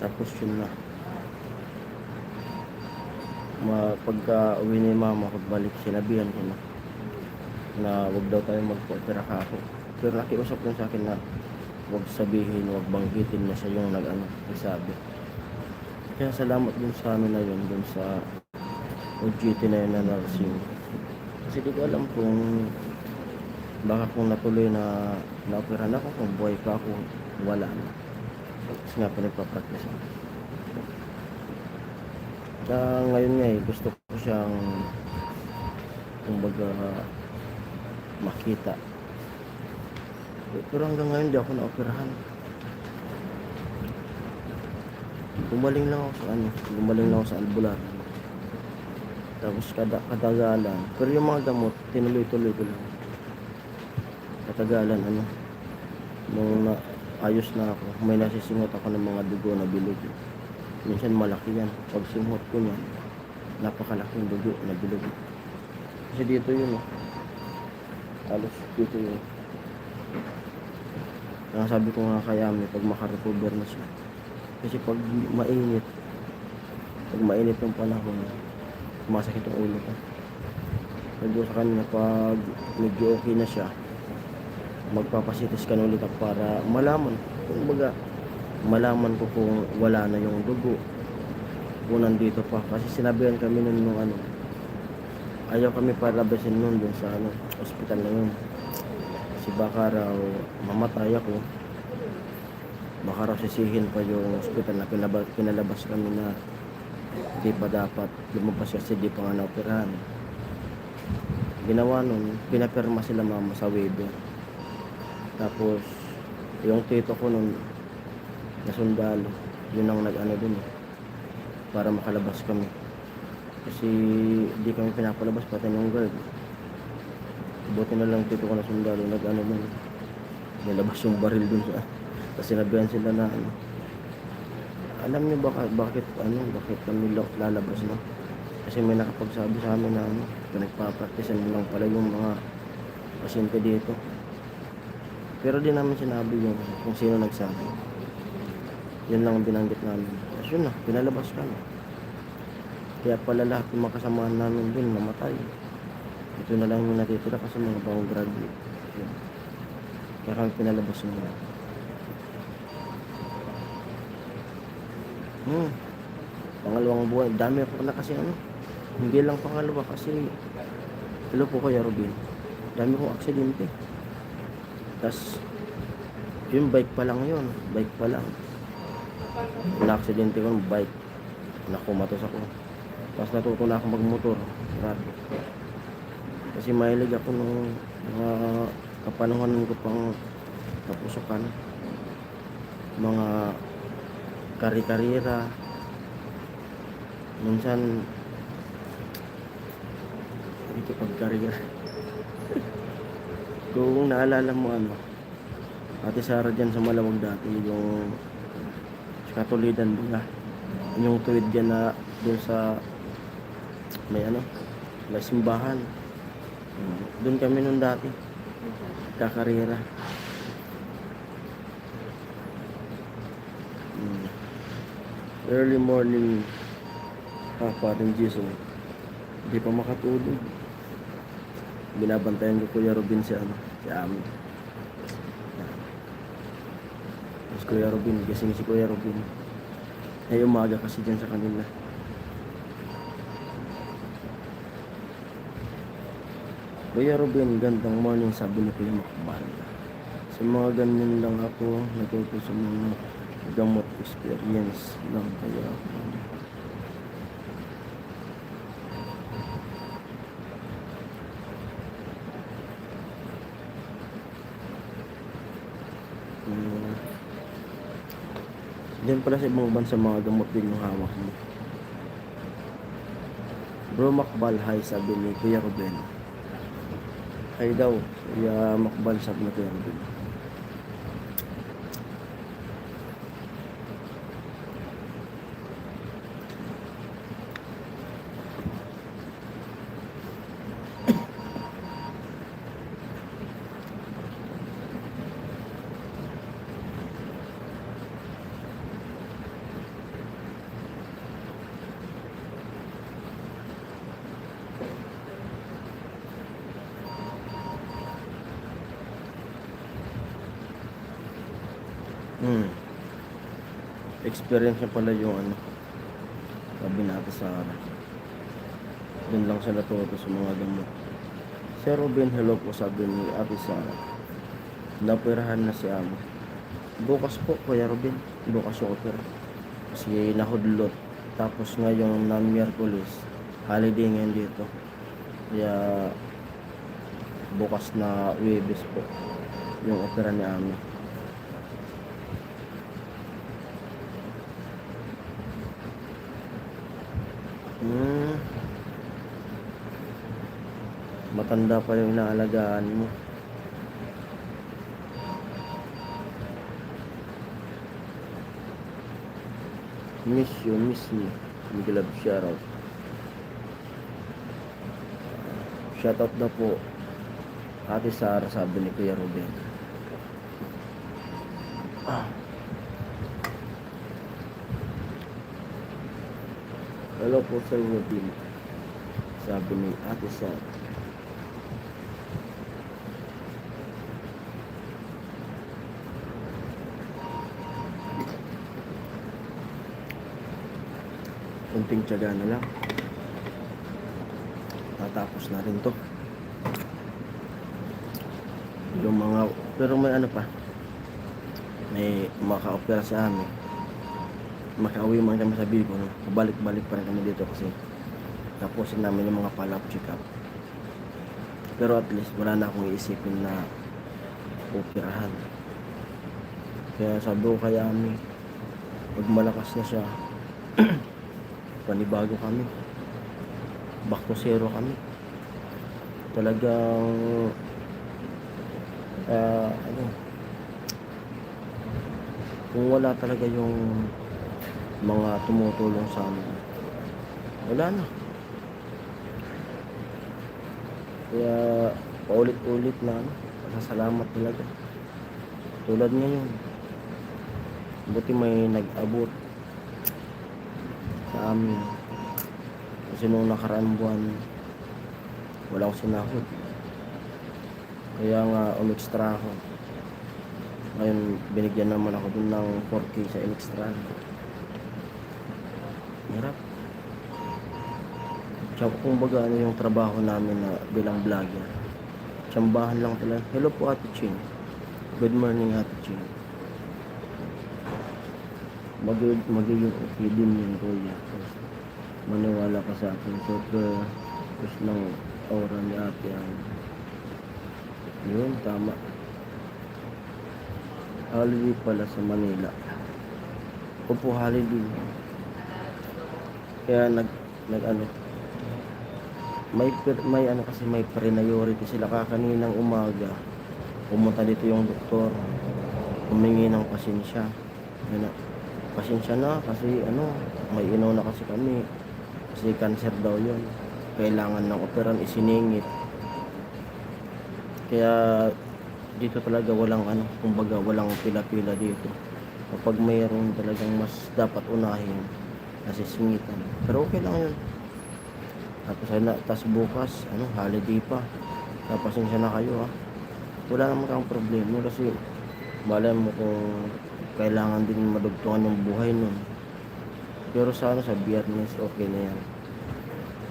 Speaker 1: Tapos yun na. Pagka uwi ni mama, pagbalik, sinabihan ko na wag daw tayo magpa-opera ka ako. Pero nakiusap lang sa akin na wag sabihin, wag banggitin na siya yung nagsabi. Kaya salamat din sa amin na yun, dun sa OJT na yun na nursing. Kasi di ko alam kung baka kung natuloy na naoperahan ako, kung buhay pa ako, wala na. Kasi nga pinagpa-practice ako. Kaya ngayon nga gusto ko siyang kumbaga makita. Pero hanggang ngayon di ako na-operahan. Gumaling lang ako sa albular. Tapos katagalan. Pero yung mga gamot, tinuloy-tuloy ko lang. Katagalan, nung ayos na ako, may nasisingot ako ng mga dugo na bilog. Minsan malaki yan. Pag singhot ko niyan, napakalaking dugo na bilog. Kasi dito yun, halos dito yun. Kaya sabi ko nga kay Ami, pag makarecover na siya. Kasi pag mainit yung panahon, sumasakit yung ulo ko. Sabi ko sa kanya, pag medyo okay na siya, magpapasitis ka na ulit ako para malaman. Kumbaga, malaman ko kung wala na yung dugo kung nandito pa. Kasi sinabihan kami nun ayaw kami palabasin nun dun sa hospital na yun. Kasi baka raw mamatay ako, baka raw sisihin pa yung hospital na pinalabas kami na di pa dapat lumabas kasi di pa nga naoperahan. Ginawa nun, pinapirma sila mama sa waiver. Tapos yung tito ko nun na sundalo, yun ang dun para makalabas kami. Kasi di kami pinapalabas pati ng guard. Buti na lang tito ko na sundalo dun, nilabas yung baril dun sa. Kasi sinabihan sila na alam niyo bakit kami lalabas na? Kasi may nakapagsabi sa amin na pinagpapracticean lang pala yung mga pasyente dito. Pero di namin sinabi yung kung sino nagsabi. Yun lang ang binanggit namin. Kasi yun na, pinalabas kami. Kaya pala lahat ng mga kasamahan namin din namatay. Ito na lang yung natitira kasi mga bagong graduate. Yun. Kaya kami pinalabas nila. Pangalawang buwan, dami ako na kasi hindi lang pangalawa kasi hello po Kuya Robin, dami kong aksidente. Tas yung bike pa lang Na-aksidente ko ng bike. Nakumatos ako. Tapos natuto na ako magmotor. Grabe. Kasi mahilig ako nung mga kapanahon ko pang kapusukan. Mga kari-karira. Minsan, ito pagkarira. Kung naalala mo Ate Sara dyan sa Malawag dati, yung sa Katulidan ba? Yung tuwid dyan na doon sa may simbahan. Doon kami nung dati, kakarera. Early morning, Father Jesus, hindi pa makatulog. Binabantayan ko Kuya Robin si Ami. Tapos Kuya Robin, gising si Kuya Robin. Ay umaga kasi dyan sa kanila. Kuya Robin, gandang morning, sabi ni Kuya Makbal. Sa mga ganyan lang ako, natuto sa mga gamot experience lang kaya ako. Diyan pala sa ibang bansa mga gamot din yung hawak mo. Bro Makbal, hi, sabi ni Kuya Ruben. Hi daw, Kuya Makbal, sabi ni Kuya Ruben. Experience niya pala yung sabi natin sa doon lang siya natuto sa mga gamot. Sir Ruben, hello po, sabi ni Ate Sara. Napirahan na si Amo. Bukas po, Kuya Ruben. Bukas yung opera. Kasi nahudlot. Tapos ngayong na Miyerkules, holiday ngayon dito. Kaya bukas na Huwebes po yung opera ni Amo. Matanda pa yung inaalagaan mo. Miss you, miss me. Miglab shoutout. Shoutout na po Ate Sara, sabi ni Kuya Ruben. Hello po Sir Ruben, sabi ni Ate Sara. Kunting tiyaga na lang, tatapos na rin to yung mga, pero may pa, may maka-opera sa amin. Makauwi man kami sa Bicol, balik-balik pa rin kami dito kasi tapusin namin yung mga follow-up check-up. Pero at least wala na akong iisipin na operahan. Kaya sabi ko kay Ami, pag malakas na siya, panibago kami, back to zero kami. Talagang kung wala talaga yung mga tumutulong sa amin, wala na. Kaya paulit-ulit na pasasalamat talaga. Tulad ngayon, buti may nag-abot sa amin. Kasi nung nakaraang buwan, wala akong sinahod. Kaya nga umextra ako. Ngayon binigyan naman ako dun ng 4K sa extra. Hirap. Tsaka kung baga yung trabaho namin na bilang vlogger, tsambahan lang talaga. Hello po Ate Ching. Good morning Ate Ching. magiging okay din yun, kuya. Kasi maniwala ka sa akin. Sobrang push ng aura ni ate ang yun, tama. Holiday pala sa Manila. Opo, holiday. Kaya nag ano, may ano kasi may priority sila kakaninang umaga. Pumunta dito yung doktor, humingi ng pasensya. Ano, pasensya na kasi ano, may inaw na kasi kami. Kasi cancer daw yun. Kailangan ng operan, isiningit. Kaya dito talaga walang ano, kumbaga walang pila-pila dito. Kapag mayroon talagang mas dapat unahin, nasisingitan. Pero okay lang yun. Tapos bukas, ano, holiday pa. Pasensya na kayo, ha. Wala naman kang problema kasi malay mo kung kailangan din madugtungan yung buhay nun. Pero sa Biyernes, okay na yan.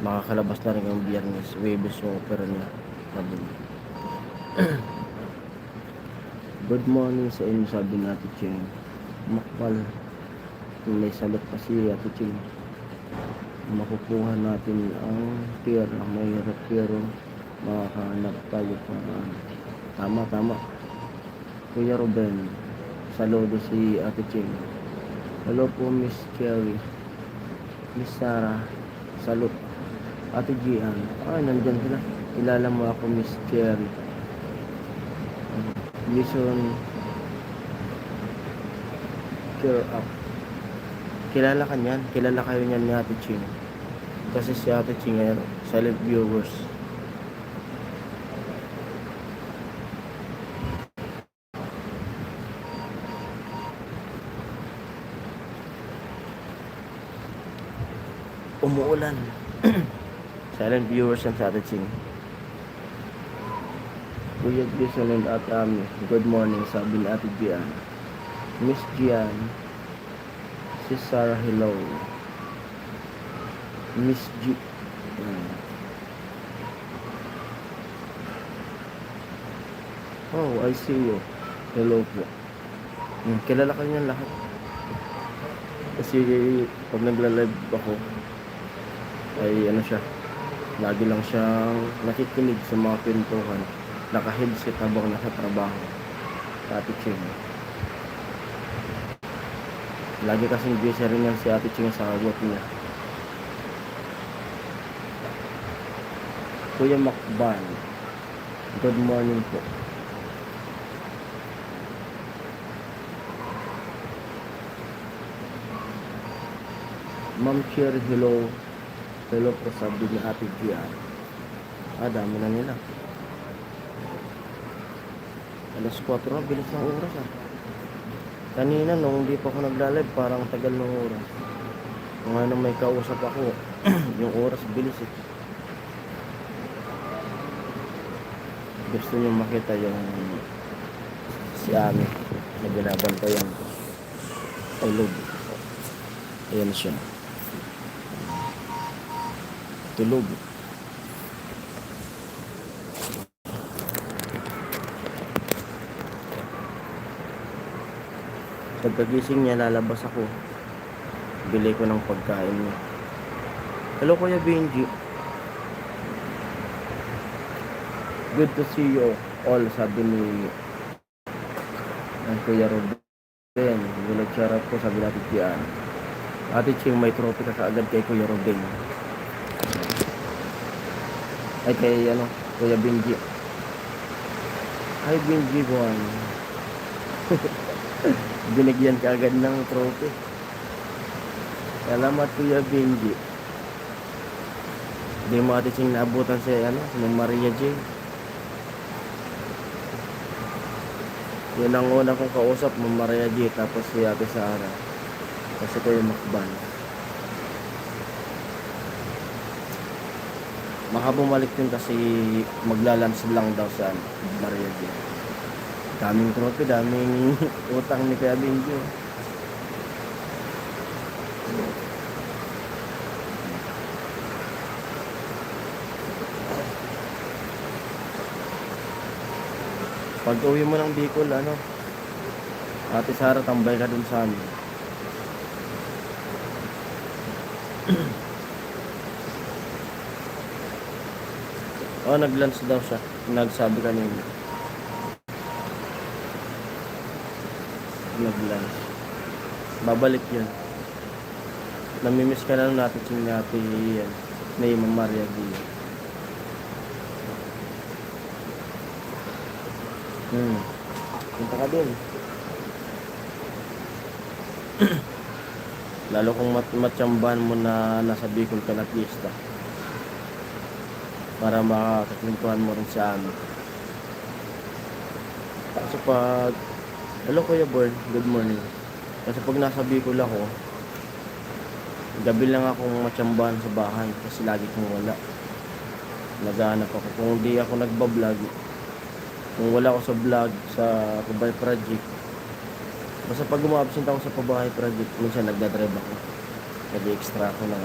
Speaker 1: Makakalabas na rin ang Biyernes. Webes yung opera niya. Sabi niya. Good morning sa inyo, sabi ni Ate Ching. Makpal. May salot pa si Ate Ching. Makukuha natin ang pera. Mahirap pero makakahanap tayo pa. Tama. Kuya Ruben, saludo si Ate Ching. Hello po, Miss Cherry. Miss Sarah, salud. Ate Gian, nandyan sila. Kilala mo ako, Miss Cherry. Mission Cheer Up. Kilala ka niyan? Kilala kayo niyan ni Ate Ching. Kasi si Ate Ching ay silent viewers. Umuulan. Silent viewers yan sa Ate Ching. Kuya Jason and Ate Ami, good morning, sabi ni Ate Gian. Miss Gian, si Sarah, hello. Miss G. Oh, I see you. Hello po. Kilala ka niyan lahat. Kasi pag nagla-live ako, ay ano siya, lagi lang siyang nakikinig sa mga pintuhan. Naka-headset habang nasa trabaho. Ate Ching. Lagi kasing busy rin yan si Ate Ching sa work niya. Kuya Macban, good morning po. Ma'am Cherry, hello. Hello po, sabi ni Ate Gian. Dami na nila. Alas 4 na, bilis ng oras, Kanina nung hindi pa ako nagla-live, parang tagal ng oras. Kung ano may kausap ako, yung oras bilis Gusto niyo makita yung si Ami na binabantayan ko. Tulog. Ayan siya. Tulog. Pagkagising niya, lalabas ako. Bili ko ng pagkain niya. Hello, Kuya Benji. Good to see you all, sabi ni Kuya Ruben. Nag-shoutout po, sabi natin diyan. Ate Ching, may trophy ka kaagad kay Kuya Ruben. Ay, kay Kuya Benji. Hi, Benji Juan. Binigyan ka agad ng trophy. Salamat, Kuya Benji. Hindi mo Ate Ching naabutan si Maria J. Yun ang una kong kausap, Maria J. Tapos si Ate Sara. Kasi Kuya Macban. Makabumalik din kasi maglalams lang daw sa Maria J. Daming trophy, daming utang ni Kuya Benji. Pag uwi mo ng Bicol, Ate Sara, tambay ka dun sa amin. Oh, nag-lunch daw siya. Nagsabi kanina. Nag-lunch. Babalik yun. Namimiss ka na nung natin si Ate yan. Na yung Ma'am Maria Gia. Punta ka dun. Lalo kung matsambahan mo na nasa Bicol ka na pista. Para makakakwentuhan mo rin sa amin. Kasi pag hello Kuya Born, good morning. Kasi pag nasa Bicol ako, gabi lang akong matsambahan sa bahay kasi lagi kong wala. Naghahanap ako. Kung hindi ako nagbablog, kung wala ako sa vlog sa Pabahay Project, basta pag umabsent ako sa Pabahay Project, minsan nagdadrive ako. Nag-extra ako na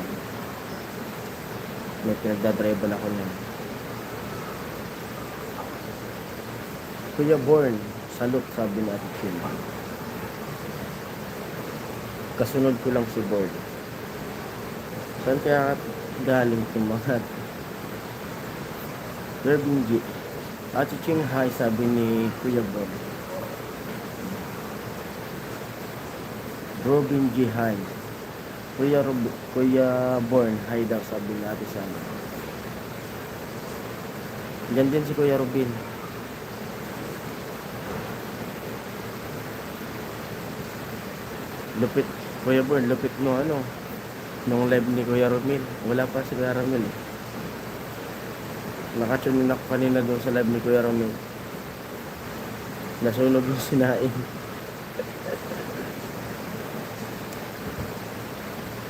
Speaker 1: may pinagdadrive na ako niyan. Kuya Born, salute, sabi ni Ate Chin. Kasunod ko lang si Born. Saan kaya galing itong mga Irving G? Ate Ching, hi, sabi ni Kuya Born. Robin G, hi. Kuya Born, hi daw, sabi ni Ate Sana. Diyan din si Kuya Robin. Lupit, Kuya Born, lupit no ano, nung live ni Kuya Romil. Wala pa si Kuya Romil eh. Nakatune ako kanina doon sa live ni Kuya Romil. Nasunog yung sinain.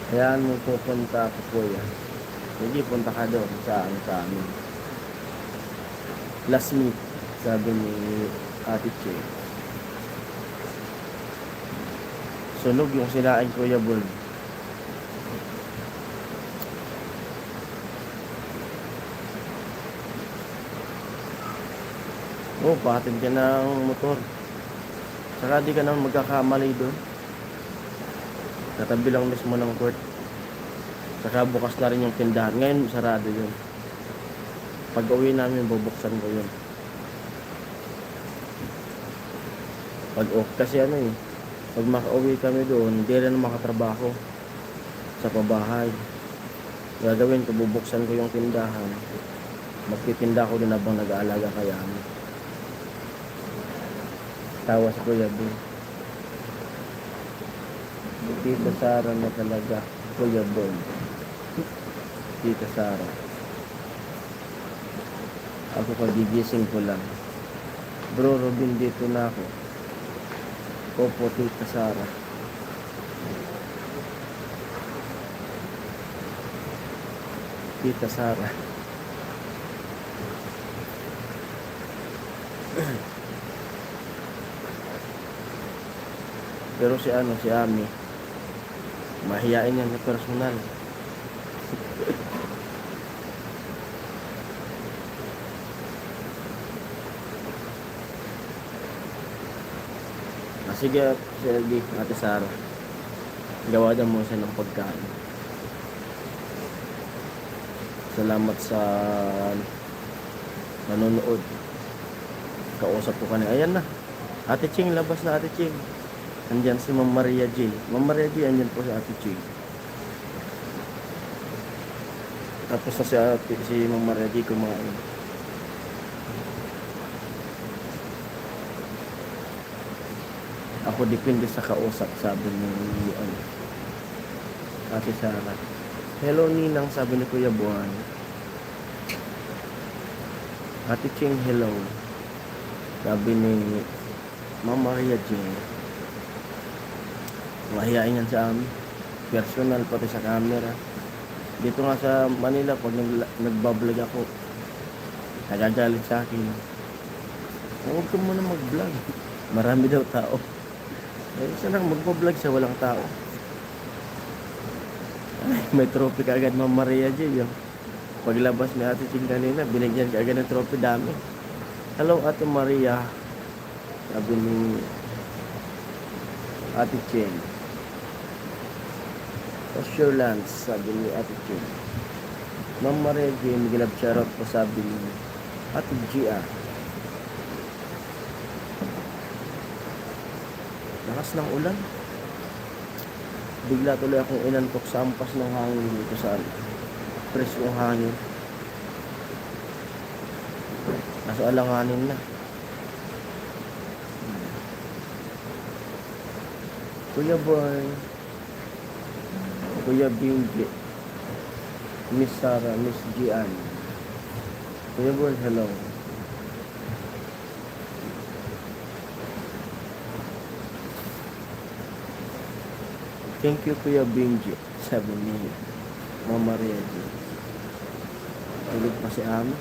Speaker 1: Hayaan mo pupunta ako, Kuya. Hindi, punta ka doon sa amin. Last meet, sabi ni Ate Che. Sunog yung sinain, Kuya Born. Oh, pahatid ka ng motor. Saka di ka naman magkakamali doon. Katabi lang mismo ng court. Saka bukas na rin yung tindahan. Ngayon, sarado yun. Pag uwi namin, bubuksan ko yun. Pag off, kasi ano eh, pag makauwi kami doon, hindi rin makatrabaho sa pabahay. Gagawin ko, bubuksan ko yung tindahan. Magtitinda ko doon habang nag-aalaga kaya ano. Tawa sa Kuya B. Tita Sara na talaga, Kuya Born. Tita Sara. Ako kagigising ko lang. Bro Robin, dito na ako. Opo, Tita Sara. Tita Sara. Pero si Ami, mahiyain yan sa personal. Sige, Sergi, Ate Sara. Gawa daw mo siya ng pagkain. Salamat sa nanonood. Kausap ko kanina. Ayan na. Ate Ching, labas na Ate Ching. Andyan si Ma'am Maria J. Ma'am Maria J, andyan po si Ate Ching. Tapos na si Ma'am Maria J kumain. Ako depende sa kausap, sabi ni Ate Sara. Hello Ninang, sabi ni Kuya Buwan. Ate Ching, hello. Sabi ni Ma'am Maria J. Mahihain yan sa amin. Personal, pati sa camera. Dito nga sa Manila, pag nagbablog ako, nagagalit sa akin. Huwag ka muna mag-vlog. Marami daw tao. Eh, isa lang magbablog sa walang tao. Ay, may trophy ka agad, Ma'am Maria J. Yung paglabas ni Ate Ching kanina, binigyan ka agad ng trophy, dami. Hello, Ate Maria. Sabi ni Ate Ching. Osher Lance, sabi ni Ate Jim. Ma'am Maria Jim, gilab charot po, sabi ni Ate Gia. Lakas ng ulan. Bigla tuloy akong inantok sa ampas ng hangin dito sa preskong hangin. Nasa alanganin na. Kuya Boy, Kuya Bingi, Miss Sarah, Miss Gian. Kuya Boy, hello. Thank you, Kuya Bingi. Sabi ni Mama Maria G. Tulog pa si Ami.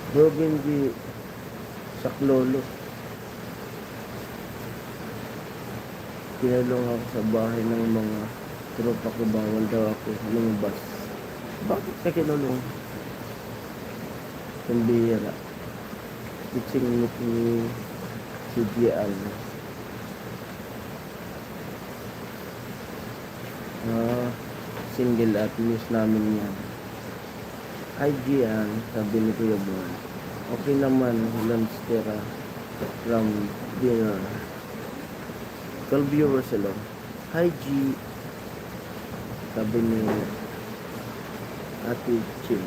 Speaker 1: Bro Bingi, Saklolo. Kinalong ako sa bahay ng mga tropa ko, bawal daw ako lumabas. Bakit ka kinulong? Pembira. Bitsing ni si Gian. Single at news namin yan. Hi Gian, sabi ni Kuya Boy. Okay naman, lunch tira from dinner. 12 viewers hello. Hi G, sabi ni Ate Chim.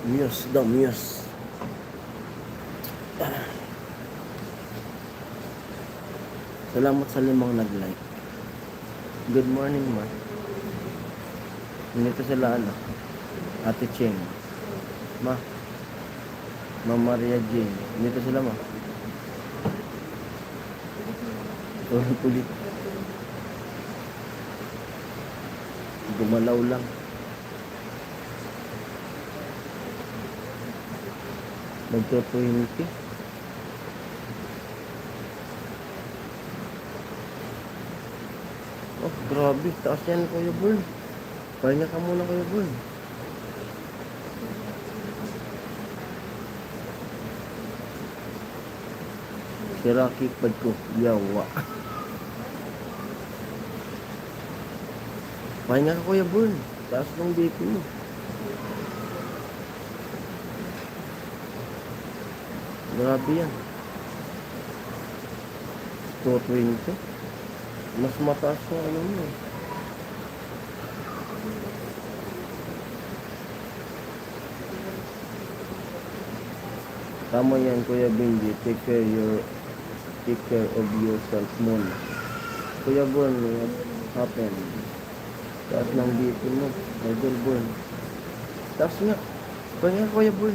Speaker 1: Muse daw, Muse. Salamat sa 5 nag-like. Good morning, ma. Nito sila Ate Cheng. Ma. Maria Jane. Nito sila, ma. Ulit. Gumalaw lang. Magto-20. Oh, grabe. Taas yan, Kuya Burn. Pahinga ka muna, Kuya Burn. Si Rocky pad ko. Yawa. Pahinga ka, Kuya Burn. Taas ng BP mo. Grabe yan. 220. Mas mataas yung ano mo. Tama yan, Kuya Benji. Take care of yourself muna. Kuya Bon, what happened? Taas ng BP mo. Idol Bon. Taas nga. Kaya Kuya Bon.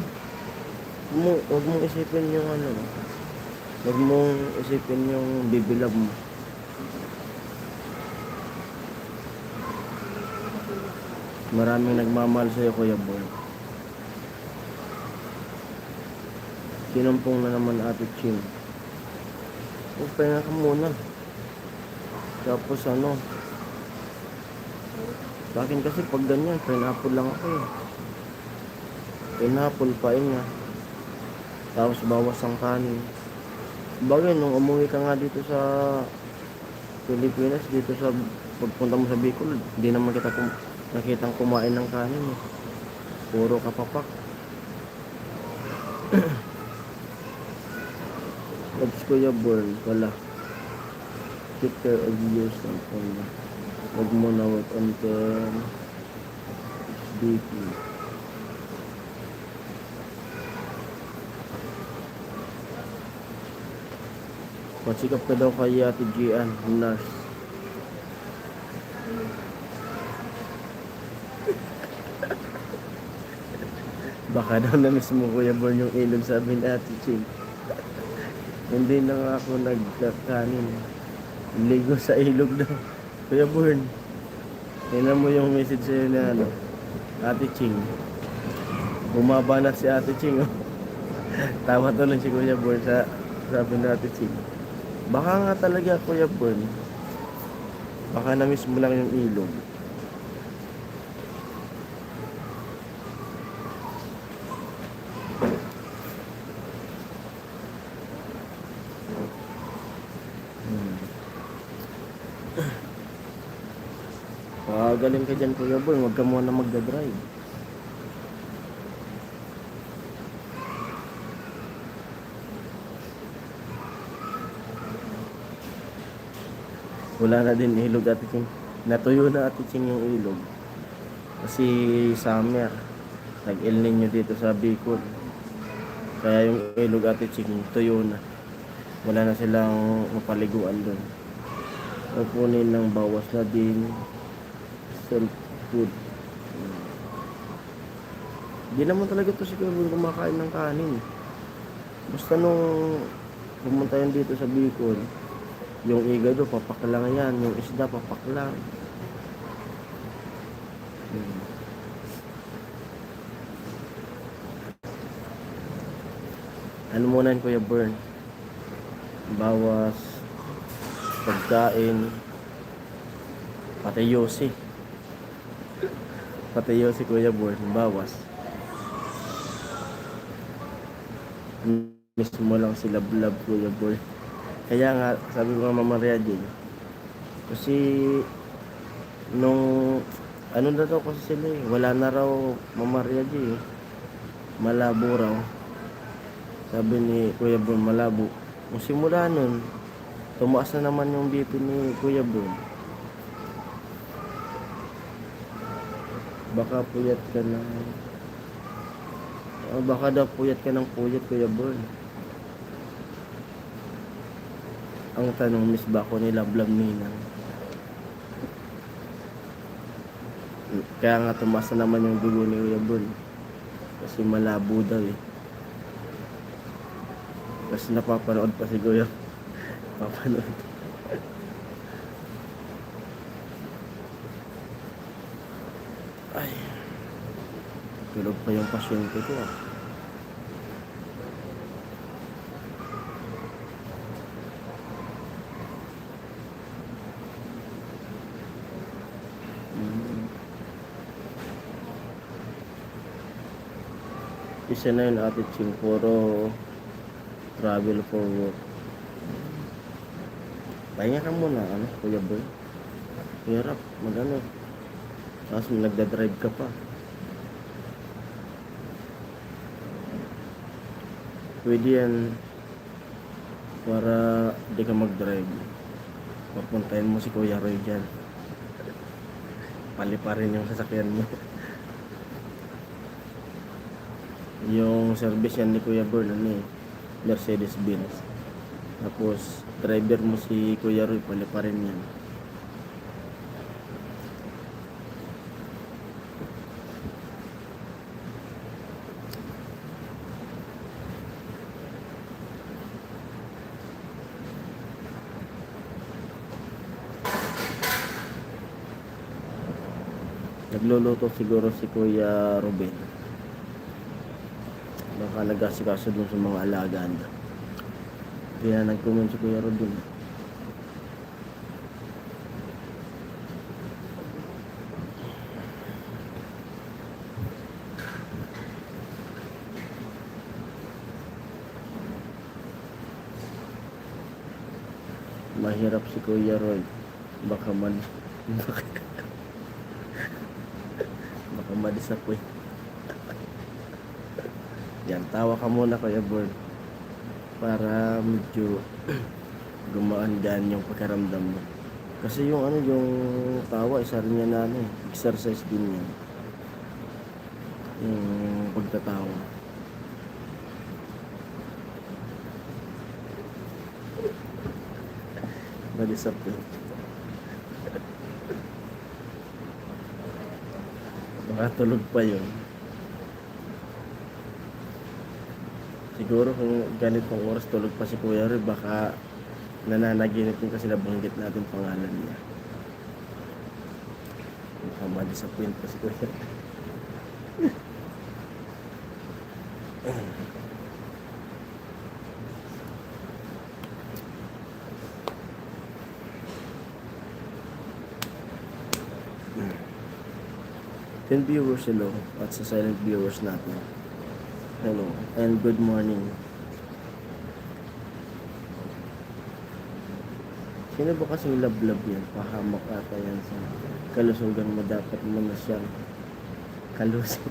Speaker 1: Huwag mong isipin yung ano. Huwag mong isipin yung bibilab mo. Maraming nagmamahal sa'yo, Kuya Boy. Kinumpong na naman Ate Ching. Pahinga ka muna. Tapos sa akin kasi pag ganyan, pineapple lang ako eh. Pineapple, pahinga. Tapos bawas ang kanin. Bagay, nung umuwi ka nga dito sa Pilipinas, dito sa pagpunta mo sa Bicol, hindi naman kita nakitang kumain ng kanin eh. Puro kapapak. Oops, Kuya Born, wala. Take care of yourself. Huwag mo na wait until BP. Pasikap ka daw kay Ate Gian, nurse. Baka daw na mismo Kuya Born yung ilog, sabi ni Ate Ching. Hindi na nga ako nagkakanin. Ligo sa ilog daw. Kuya Born, tingnan mo yung message sa'yo na ano, Ate Ching. Bumaba na si Ate Ching. Oh. Tama tuloy si Kuya Born sa sabi na Ate Ching. Baka nga talaga Kuya Born. Baka na-miss mo lang yung ilog. Galing ka dyan Kuya Born, huwag ka muna magdadrive. Wala na din ilog Ate Ching. Natuyo na Ate Ching yung ilog. Kasi summer, nag-El Niño dito sa Bicol. Kaya yung ilog Ate Ching, tuyo na. Wala na silang mapaliguan doon. Pupunin ng bawas na din. Self food. Hindi naman talaga to si Kuya Born kumakain ng kanin. Basta nung pumunta yun dito sa Bicol, yung igado papaklang yan, yung isda papaklang. Ano muna yun Kuya Born? Bawas pagkain, pati yosi Kuya Born, bawas. Miss mo lang si Love Kuya Born. Kaya nga sabi ko nga Mama Maria din, kasi nung ano na daw kasi sila wala na raw Mama Maria din, malabo raw. Sabi ni Kuya Born, malabo. Nung simula nun, tumaas na naman yung BP ni Kuya Born. Baka puyat ka na. Baka daw puyat ka ng puyat Kuya Born. Ang tanong, miss ba ako ni Love Ninang? Kaya nga tumaas na naman yung dugo ni Kuya Born. Kasi malabo daw eh. Kasi napapanood pa si Kuya. Papanood. Ay. Tulog pa yung pasyente ko ah. Isa na yun Ate Ching, puro travel for work. Pahinga ka muna, ano, Kuya Born. Hirap, magano. Tapos nagdadrive ka pa. Pwede yan para di ka mag-drive. Papuntahin mo si Kuya Roy dyan. Paliparin yung sasakyan mo. Yung service yan ni Kuya Born, ano eh, Mercedes-Benz. Tapos driver mo si Kuya Roy, paliparin yan. Nagluluto siguro si Kuya Ruben. Baka nag-asikaso dun sa mga alagaan. Kaya nag-comment si Kuya Ruben. Mahirap si Kuya Roy. Baka madisappoint. Yan, tawa ka muna Kuya Born para medyo gumaan dyan yung pagkaramdam mo. Kasi yung ano, yung tawa, isa rin yan na ano, exercise din yan. Yung pagtatawa. Madisappoint. Baka tulog pa yun. Siguro kung ganitong oras tulog pa si Kuya Roy, baka Nananaginip din kasi nabanggit natin pangalan niya. Mukhang ma-disappoint pa si Kuya. Ten viewers, hello. At sa silent viewers natin, hello and good morning. Sino ba kasing love-love yan? Pahamak ata yan sa kalusugan mo. Dapat mo na siyang kalusog.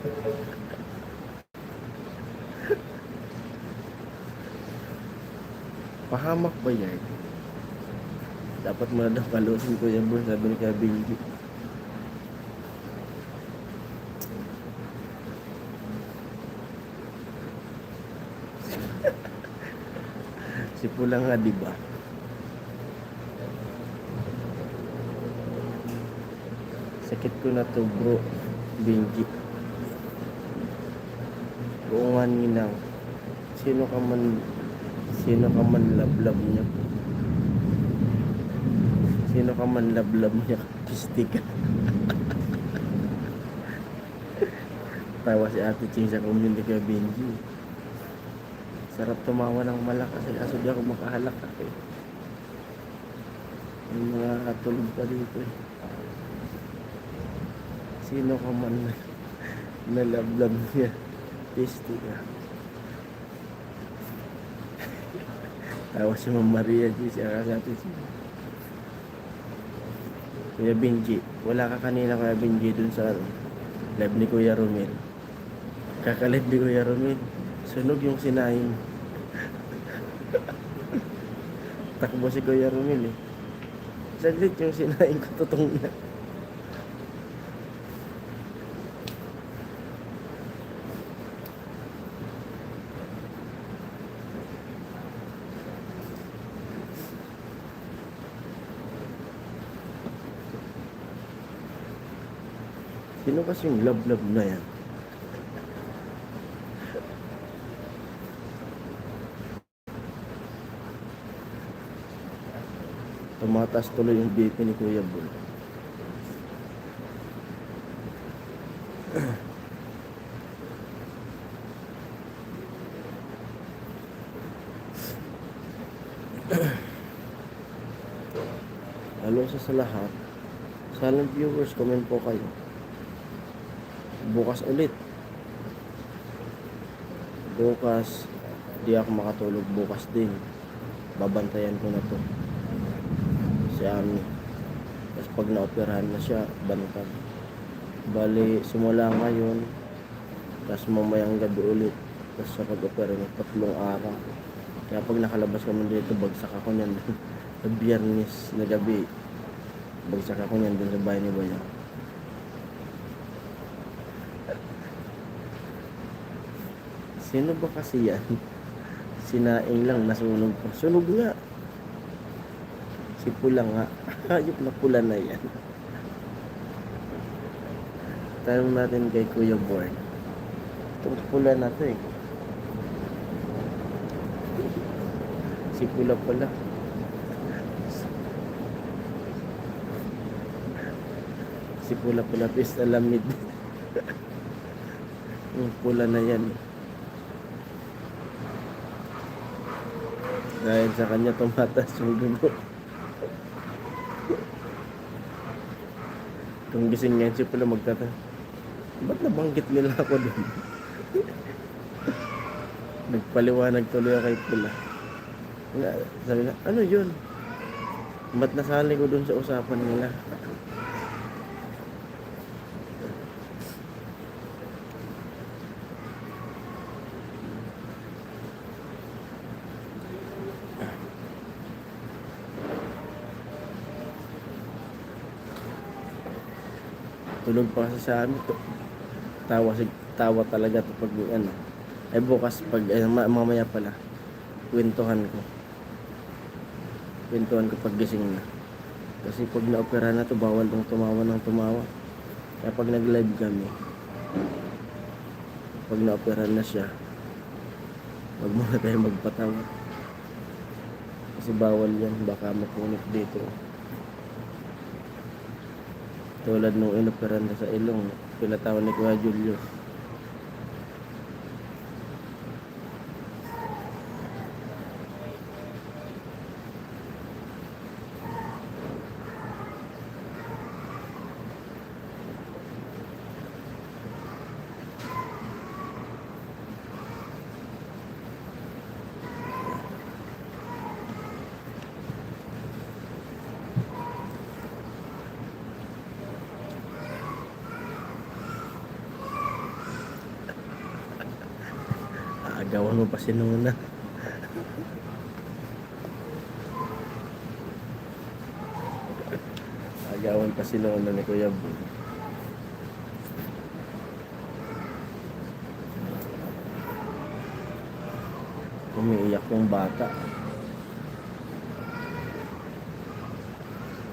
Speaker 1: Pahamak ba yan? Dapat mo na daw kalusog ko yan, bro. Sabi ni Kuya Benji. Si Pula nga, diba? Sakit ko na to, bro. Benji. Buungan ninang. Sino ka man love-love niya? Sino ka man love-love niya? Pisti ka. Tawa si Ate Ching sa community kay Benji. Sarap tumawa ng malakas. Kaso di ako makahalak eh. May mga katulog pa dito eh. Sino ka man na love-love niya? Pisti ka. Tawa si Ma'am Maria G. Siya kasi Ate Ching. Kuya Benji, wala ka kanina Kuya Benji dun sa live ni Kuya Romel. Kakalive ni Kuya Romel. Sunog yung sinaing. Takbo si Kuya Romel eh. Saglit yung sinaing ko tutong na. Sino kasi yung love-love na yan? Tumatas tuloy yung BP ni Kuya Bull. Hello sa lahat. Silent viewers, comment po kayo. Bukas ulit. Bukas, di ako makatulog bukas din. Babantayan ko na to. Si Ami. Tapos pag naoperahan na siya, bantag. Bali, simula ngayon, tapos mamayang gabi ulit. Tapos sa pag-opera ng 3 araw. Kaya pag nakalabas kami dito, bagsak ako niyan. Sa Biyernes na gabi, bagsak ako niyan dun sa bahay ni Bayaw. Sino ba kasi yan? Sinaing lang, nasunog pa. Sunog nga. Si Pula nga. Hayop na pula na yan. Tanong natin kay Kuya Born. Itong pula na to eh. Si Pula pala. Si Pula pala pista lamid. Yung pula na yan. Dahil sa kanya tumatas yung dugo. Kung gising ngayon si Pula magtata. Ba't nabanggit nila ako doon? Nagpaliwanag tuloy ako kay Pula. Sabi na, ano yun? Ba't nasali ko doon sa usapan nila? Tulog pa kasi sa amin. Tawa talaga to pag ano. Eh bukas pag mamaya pala. Kwentuhan ko pag gising na. Kasi pag na-opera na to, bawal tong tumawa ng tumawa. Kaya pag nag-live kami, pag na-opera na siya, wag muna tayo magpatawa. Kasi bawal yan, baka mapunit dito. Tulad nung inoperanda sa ilong, pinatawan ni Kuya Julius. Aagawan mo pa si Nuna. Aagawan pa si Nuna ni Kuya Bul. Umiiyak yung bata.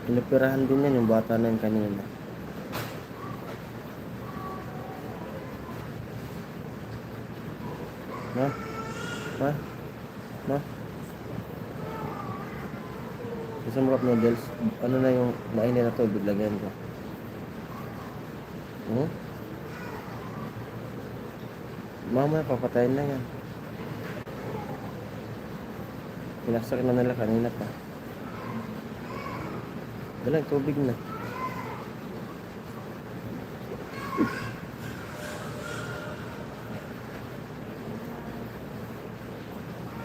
Speaker 1: Inoperahan din yan yung bata na yun kanina. Ha? Ha? Ha? Gusto mo cup noodles? Ano na yung nainin na to? Biglagyan ko. Mamaya papatayin na yan. Pinaksak na nila kanina pa. Walang tubig na.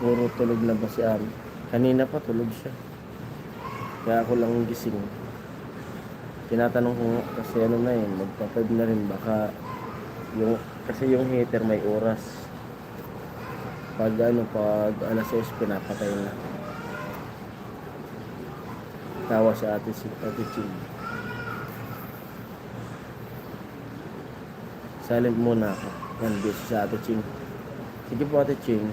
Speaker 1: Puro tulog na ba si Ami? Kanina pa tulog siya. Kaya ako lang gising. Tinatanong ko nga, kasi ano na yun, magpa-5 na rin. Baka yung, kasi yung heater may oras. Pag alas 6 pinapatay na. Tawa si Ate Ching. Silent muna ako. Yan, busy si Ate Ching. Sige po Ate Ching.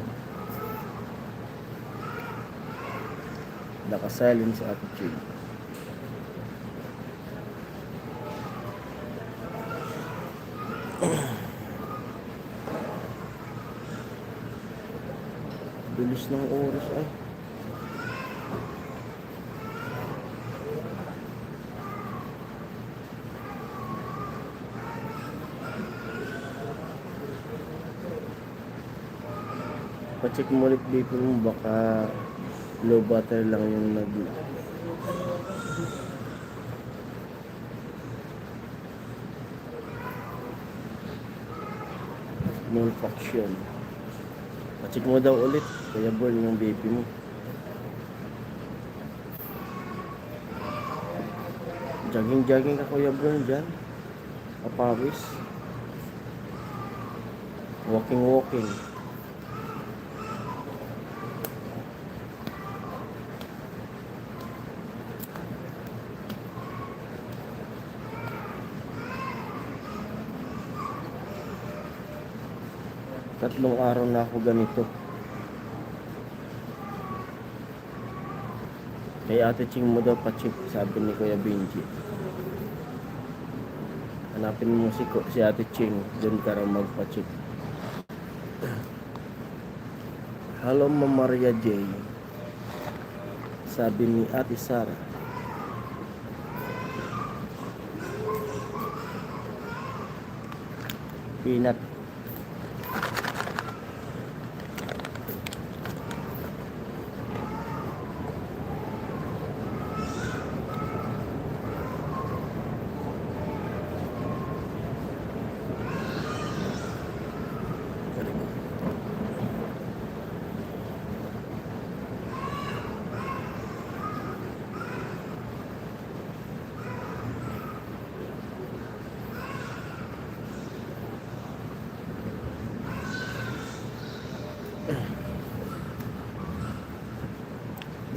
Speaker 1: Naka-silent si Ate Ching. Bilis ng oras ay. Pa-check mo ulit dito mo, baka low battery lang yung malfunction. Pa-check mo daw ulit, Kuya Bol, yung baby mo. Jogging ka Kuya Bol dyan. Kapawis. Walking. Tatlong araw na ako ganito. Kay Ate Ching mo daw pa-check, sabi ni Kuya Benji. Hanapin mo si Ate Ching, doon ka raw magpa-check. Hello Ma'am Maria J. Sabi ni Ate Sara. Peanut.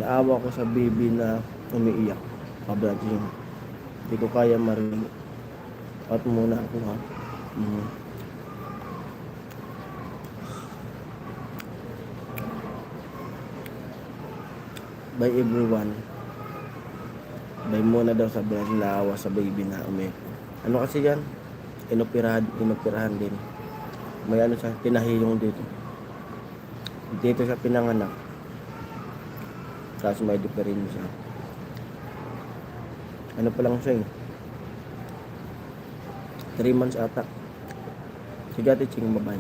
Speaker 1: Naawa ko sa baby na umiiyak. Kabrajing. Hindi ko kaya marinig. At muna ako ha. Bye everyone. Bye muna daw, sabi natin, naawa sa baby na umiiyak. Ano kasi yan? Inoperahan din. May ano siya, pinahiyong dito. Dito siya pinanganak. Kaso may diferensya. Ano pa lang siya eh. 3 months ata. Si Ate Ching babae.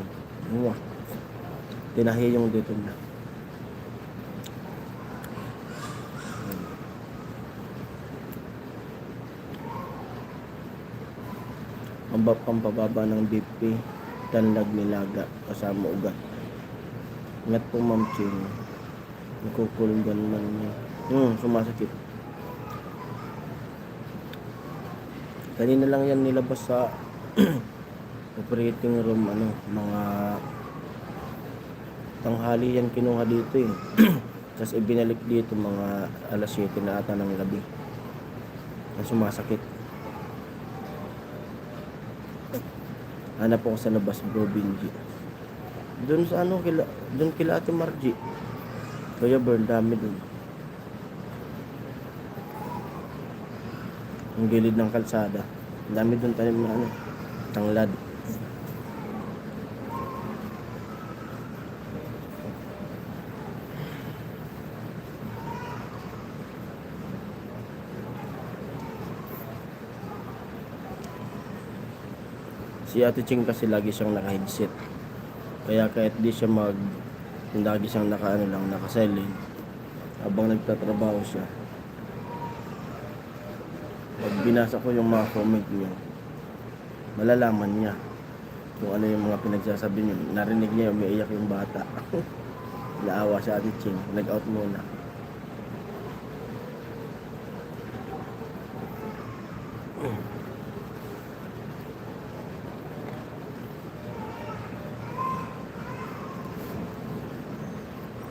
Speaker 1: Mwah. Tinahi yung dito niya. Ang pampababa ng BP, tanlag nilaga, kasama ugat. Ingat po Ma'am Ching. Nagkukulungan man niya. Sumasakit. Kanina lang yan nilabas sa operating room, mga tanghali yan kinuha dito eh. Tapos ibinalik dito mga alas 7 na ata ng gabi. Kasi sumasakit. Hanap ako sa labas, Bro Benji. Doon sa doon kila Ate Margie. Kaya burn, dami doon. Ang gilid ng kalsada. Dami doon tanim na tanglad. Si Ate Ching kasi lagi siyang naka-headset. Kaya kahit di siya lagi siyang nakasilent habang nagtatrabaho siya. Pag binasa ko yung mga comment niya, malalaman niya kung ano yung mga pinagsasabi niyo. Narinig niya, umiiyak yung bata. Naawa si Ate Ching, nag-out muna.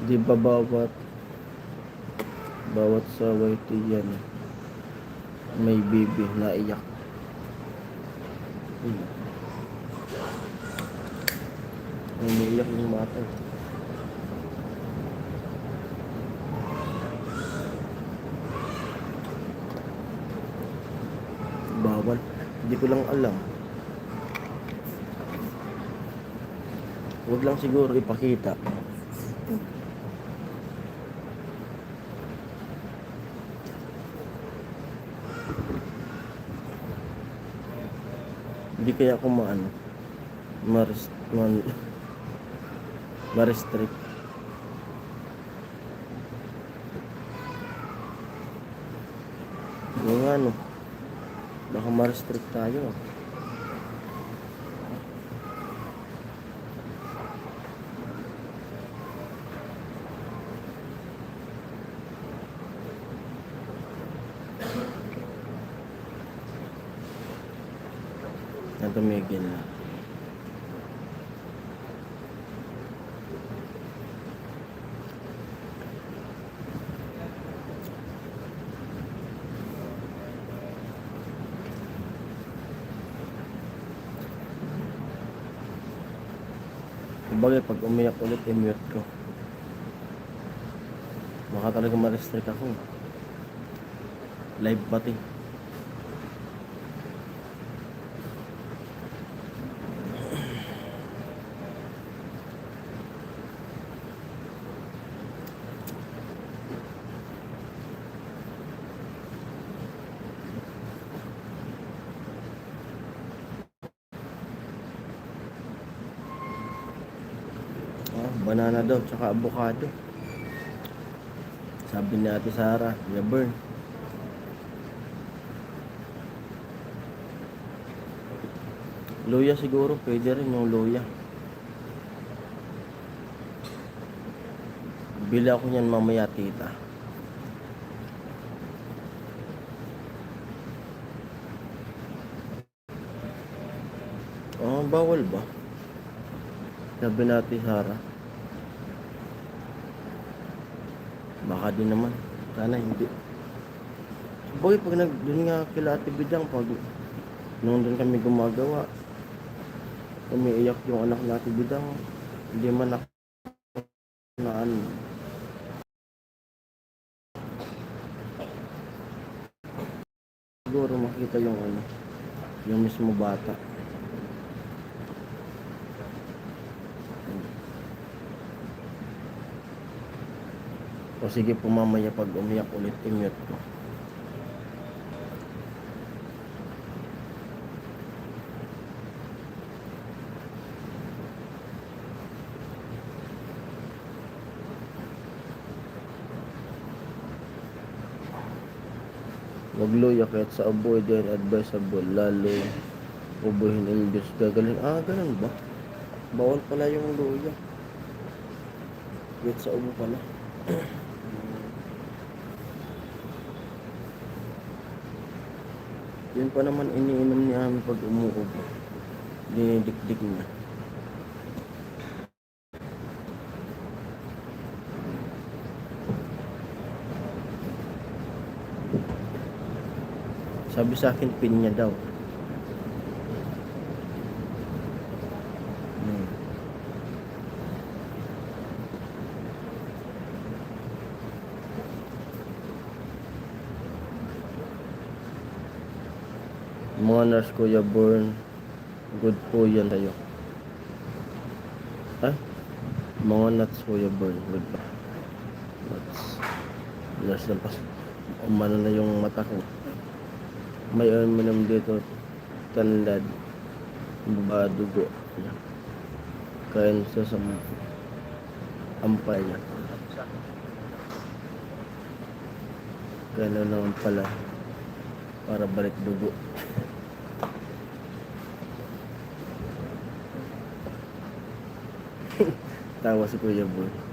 Speaker 1: Di ba bawat sa YT yan may baby na iyak. Umiiyak yung bata. Bawal, hindi ko lang alam. Huwag lang siguro ipakita. Hindi kaya ako ma-restrict. Yung baka ma-restrict tayo. Tumigil na. Kumbaga pag umiyak ulit, i-mute ko. Baka talaga ma-restrict ako. Live pati. Banana daw, tsaka avocado. Sabi ni Ate Sara, ya burn. Luya siguro, pwede rin yung luya. Bili ako niyan mamaya, tita. Bawal ba? Sabi ni Ate Sara. Baka din naman. Sana hindi. Boy, pag doon nga kila Ate Bidang, nung doon kami gumagawa, umiiyak yung anak ni Ate Bidang. Hindi man ako siguro makita yung mismo bata. O sige po mamaya pag umiyak ulit, i-mute ko. Huwag luya kahit sa ubo, din advisable, lalo ubuhin imbis gagaling. Ganun ba? Bawal pala yung luya. Kahit sa ubo pala. Yun pa naman iniinom ni Ami pag umuubo. Dinidikdik niya. Sabi sa akin, pin niya daw. Mga nurse, Kuya Born, good po yan tayo. Mga nuts, Kuya Born, good pa. Nuts. Nurse lang pa. Umano na yung mata ko. May aluminum dito, tanlad, baba dugo. Kain sa ampay niya. Kaya na naman pala para balik dugo. Tawa si Kuya Boy.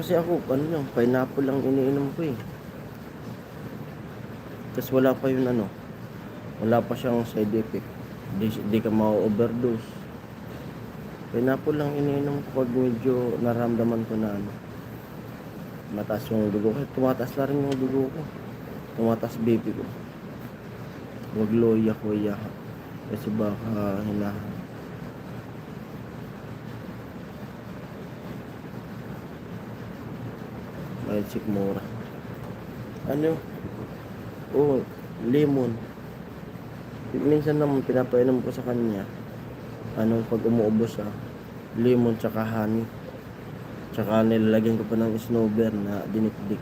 Speaker 1: Kasi ako, pineapple lang iniinom ko eh. Tapos wala pa yun wala pa siyang side effect. Di ka ma-overdose. Pineapple lang iniinom ko pag medyo naramdaman ko na mataas yung dugo ko. Tumataas na rin yung dugo ko. Tumataas BP ko. Huwag loya, kuya. Kasi baka may sikmura. Lemon. Minsan naman pinapainom ko sa kanya pag umuubos lemon tsaka honey, tsaka nilalagyan ko pa ng snowber na dinikdik.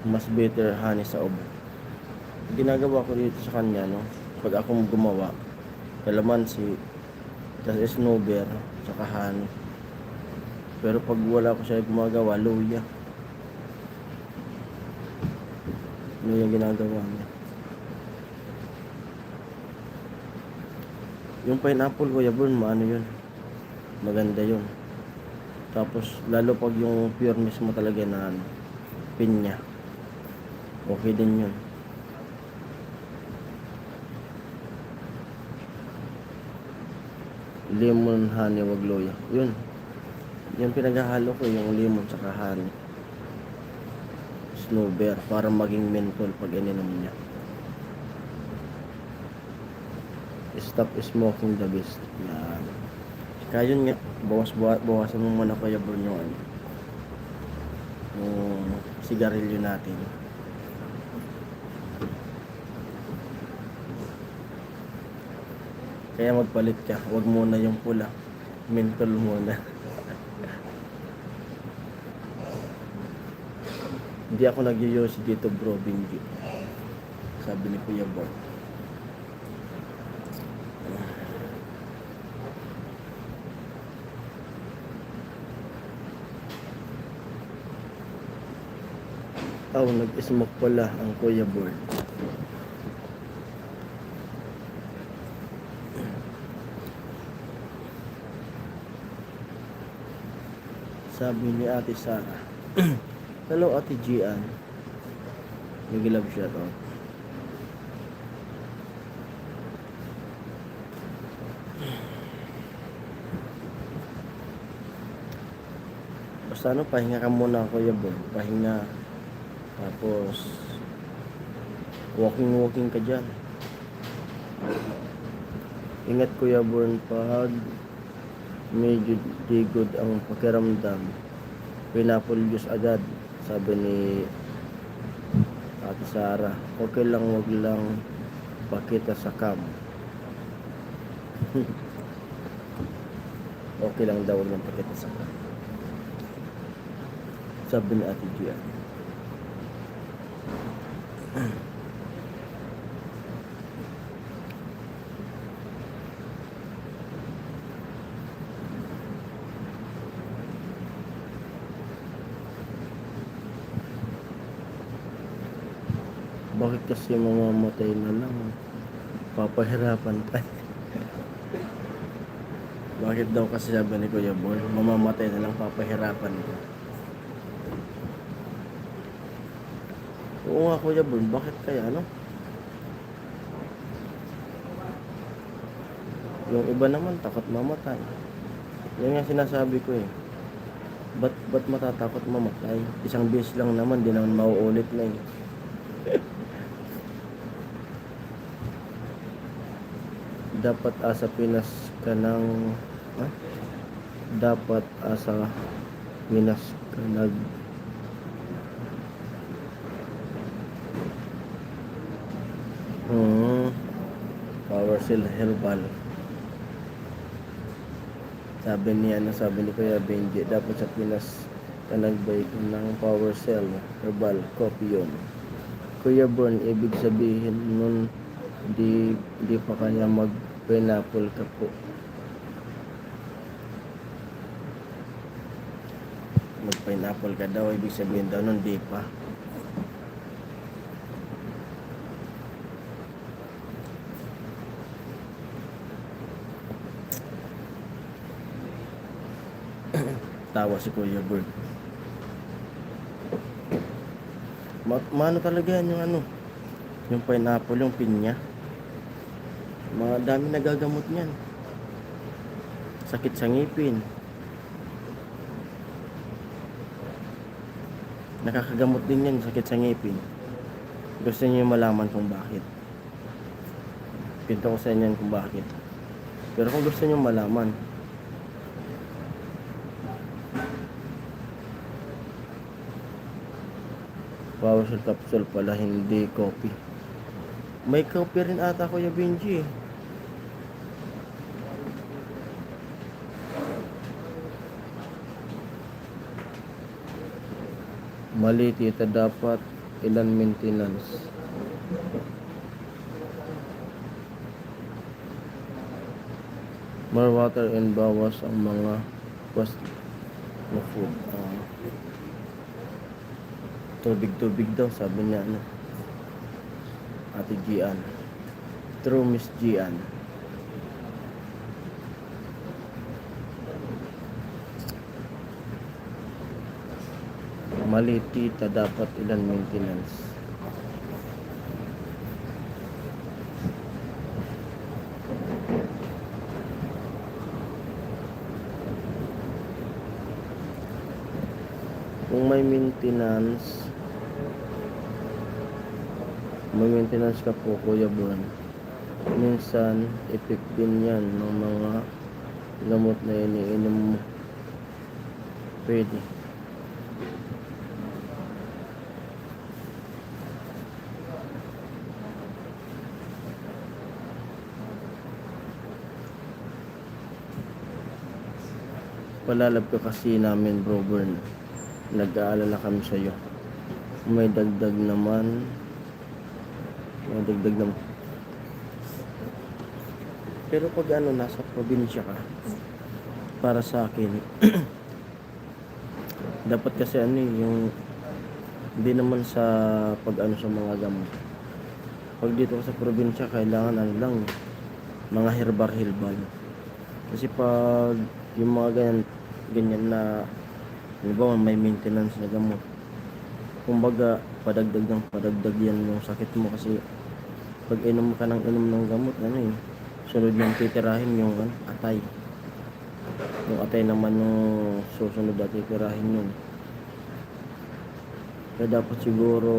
Speaker 1: Mas better honey sa ubo. Ginagawa ko dito sa kanya pag akong gumawa, kalamansi tas snowber tsaka honey. Pero pag wala ko siya gumagawa, luya. Yung ginagawa niya. Yung pineapple, Kuya Born, yun. Maganda yun. Tapos, lalo pag yung pureness mo talaga na pinya. Okay din yun. Lemon, honey, wag loya. Yun. Yung pinaghahalo ko, yung lemon saka honey. Snowber para maging menthol pag ininom niya. Stop smoking the best. Yan. Kaya yun nga, bawasan mo muna, Kuya Born, yung sigarilyo natin. Kaya magpalit ka, wag muna yung pula, menthol muna. Hindi ako nag-yosi dito, bro, Benji. Sabi ni Kuya Born. Nag-smoke pala ang Kuya Born. Sabi ni Ate Sarah. Hello, Ate Gian. Nag-love shout out. Basta pahinga ka muna, Kuya Born. Pahinga. Tapos walking ka dyan. Ingat Kuya Born pag medyo di good ang pakiramdam. Pineapple juice agad, sabi ni Ate Sara. Okay lang, wag lang pakita sa cam. Okay lang daw, wag lang pakita sa cam, sabi ni Ate Gia. Bakit kasi mamamatay na lang? Papahirapan tayo. Bakit daw kasi sabi ni Kuya Boy, mamamatay na lang, papahirapan ko. Oo nga Kuya Boy, bakit kaya no? Yung iba naman takot mamatay. Yan nga sinasabi ko eh. Ba't matatakot mamatay? Isang beses lang naman, di naman mauulit na eh. Dapat asa Pinas ka ng dapat asa Pinas ka nag Power Cell Herbal, sabi ni Kuya Benji, dapat sa Pinas ka nagbay ng Power Cell Herbal Coffee yun. Kuya Born, ibig sabihin nun di pa kaya mag pineapple ka po. Mag pineapple ka daw, ibig sabihin daw nun di pa. Tawa si Kuya Bird. Mano talaga yan yung pineapple, yung pinya. Mga dami nagagamot niyan. Sakit sa ngipin. Nakakagamot din yan, sakit sa ngipin. Gusto niyo malaman kung bakit? Pinto ko sa inyo kung bakit. Pero kung gusto niyo malaman, Power Cell capsule pala, hindi coffee. May coffee rin ata Kuya Benji. Mali tita, dapat ilan maintenance? More water and bawas ang mga fast na food. Tubig daw, sabi niya Ate Gian. True Miss Gian. Mali tita, dapat ilan maintenance? Kung may maintenance ka po Kuya Bon, minsan effect din yan ng mga gamot na iniinom mo. Pwede. Palalab ka kasi namin bro Bern, nag-aalala kami sa'yo. May dagdag naman. Pero pag nasa probinsya ka, para sa akin dapat kasi yung hindi naman sa sa mga gamot. Pag dito ka sa probinsya, kailangan lang mga herbal. Kasi pag yung mga ganyan na halimbawa may maintenance na gamot, kumbaga padagdag yan yung sakit mo. Kasi pag inom ka ng gamot, sunod nang titirahin yung atay. Yung atay naman yung susunod na titirahin yun. Kaya dapat siguro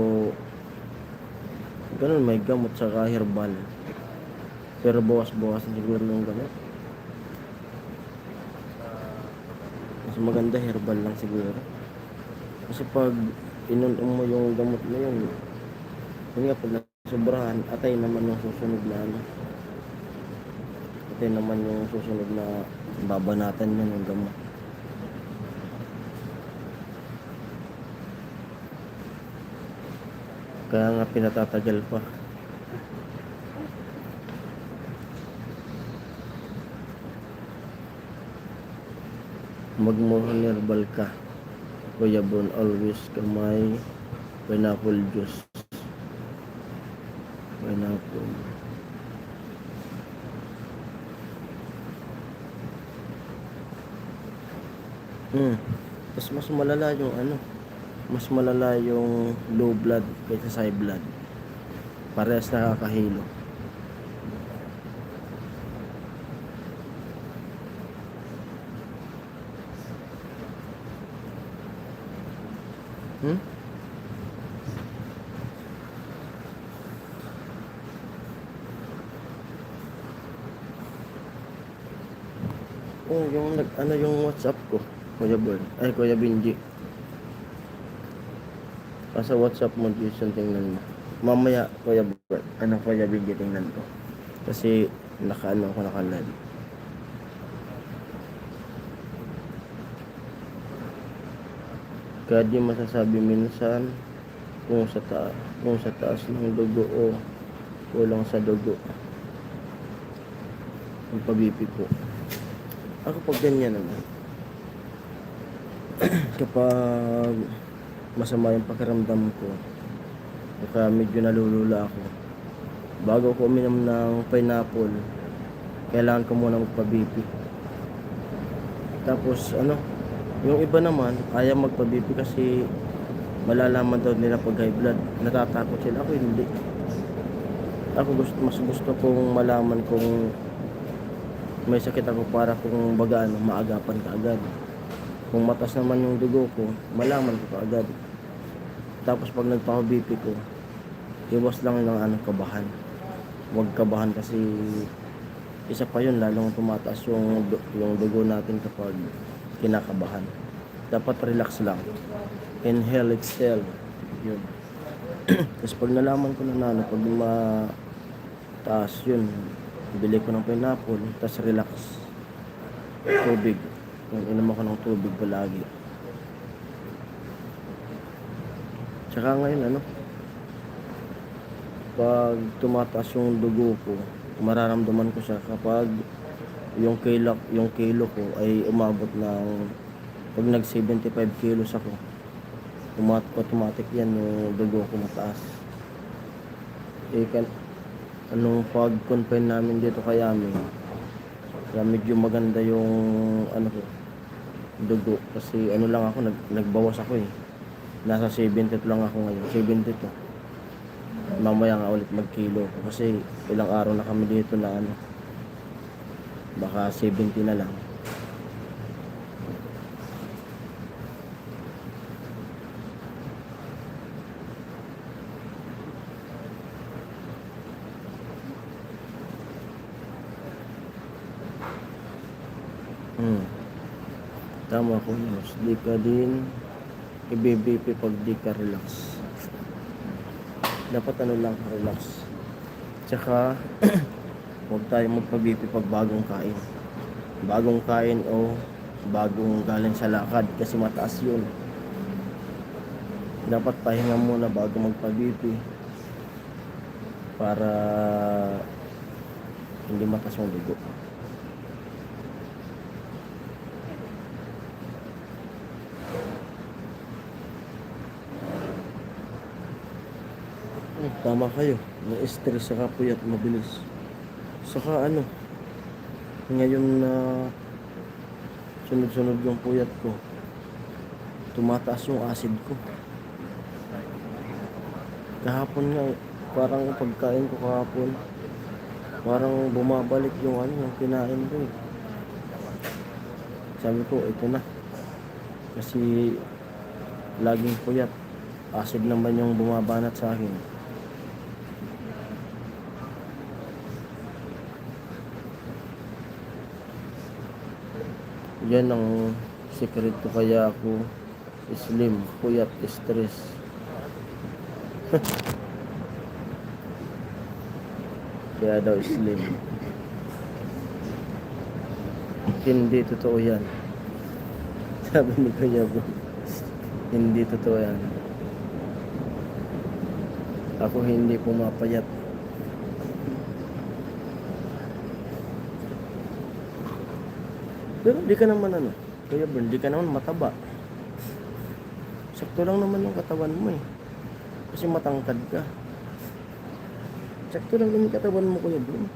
Speaker 1: ganun, may gamot saka herbal. Pero bawas-bawas na siguro yung gamot. Mas maganda herbal lang siguro. Kasi pag inunom mo yung gamot na yun nga pag nasobrahan, atay naman yung susunod na ano. Atay naman yung susunod na babanatan yun ng gamot. Kaya nga pinatatagal pa. Magmura herbal ka, Kuya Bon, always kamay pineapple juice. Pineapple. Tapos mas malala yung ano, mas malala yung low blood kaysa sa high blood. Parehas nakakahilo. Oh, yung ano yung WhatsApp ko, Kuya Bon, ay Kuya Benji. Sa WhatsApp mo yung tingnan mo. Mamaya Kuya Bon, ano Kuya Benji tingnan ko. Kasi naka-ano ko naka-live. Kaya di masasabi minsan kung sa taas ng dugo o kulang sa dugo. Ang pabipi po. Ako pag ganyan naman. Kapag masama yung pakiramdam ko, kaya medyo nalulula ako, bago ko uminom ng pineapple, kailangan ko muna magpa-BP. Tapos ano, yung iba naman ayaw magpa-BP kasi malalaman daw nila pag high blood. Natatakot sila. Ako hindi. Ako mas gusto kong malaman kung may sakit ako para kung baga ano, maagapan ka agad. Kung matas naman yung dugo ko, malaman ko agad. Tapos pag nagpa-BP ko, iwas lang ng ano, kabahan. Huwag kabahan kasi isa pa yun, lalong tumataas yung dugo natin kapag kinakabahan. Dapat relax lang. Inhale, exhale. Yun. Tapos pag nalaman ko na ano, pag mataas yun, bili ko ng pineapple, tapos relax. Tubig. Inom ako ng tubig palagi. Tsaka ngayon ano, pag tumataas yung dugo ko, mararamdaman ko siya kapag yung kilo ko ay umabot ng pag nag 75 kilos ako, automatic yan yung dugo ko mataas. Anong pag-confine namin dito kaya medyo maganda yung ano ko, dugo kasi ano lang ako, nagbawas ako nasa 72 lang ako ngayon, 72. Mamaya nga ulit magkilo ko kasi ilang araw na kami dito na ano, baka 70 na lang. Tama ko Mos, di ka din i-BP pag di ka relax. Dapat ano lang, relax. Tsaka huwag tayo magpa-BP pag bagong kain o bagong galing sa lakad kasi mataas yun. Dapat pahinga muna bago magpa-BP para hindi mataas yung dugo. Tama kayo, may stress saka puyat mabilis. Saka ano, ngayon na sunod-sunod yung puyat ko, tumataas yung acid ko. Kahapon nga, parang pagkain ko kahapon, parang bumabalik yung ano, yung kinain ko. Sabi ko, ito na. Kasi laging puyat, acid naman yung bumabanat sa akin. Yan ang sekreto kaya ako slim, puyat, stress. Kaya daw slim. Hindi totoo yan. Sabi ni Kuya Bon. Hindi totoo yan. Ako hindi pumapayat. Pero di ka naman ano, Kuya Bon, di ka naman mataba. Sakto lang naman yung katawan mo eh. Kasi matangkad ka. Sakto lang naman yung katawan mo, Kuya Bon.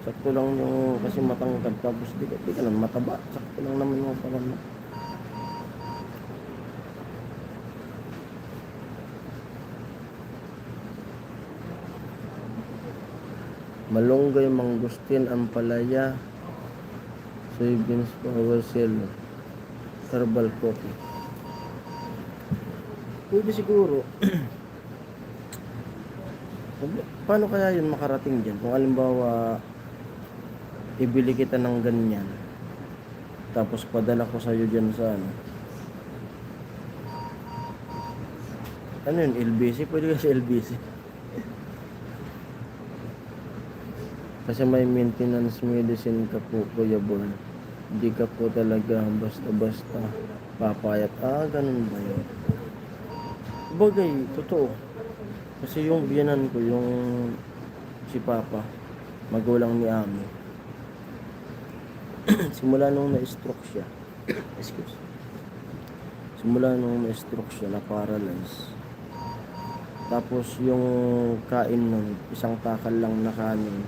Speaker 1: Sakto lang yung kasi matangkad tapos di ka naman mataba. Sakto lang naman yung katawan mo. Malunggay, mangustin, ampalaya, soybeans, power cell, herbal coffee. Pwede siguro. Paano kaya yun makarating dyan? Kung halimbawa, ibili kita ng ganyan, tapos padala ko sa'yo dyan sa ano yun, LBC? Pwede ka sa LBC. Kasi may maintenance medicine ka po, Kuya Bon. Hindi ka po talaga basta-basta papayat. Ganun ba yun? Bagay, totoo. Kasi yung biyanan ko, yung si Papa, magulang ni Ami. Simula nung na-stroke siya. Excuse. Simula nung na-stroke siya, na-paralyze. Tapos yung kain nun, isang takal lang na kanin.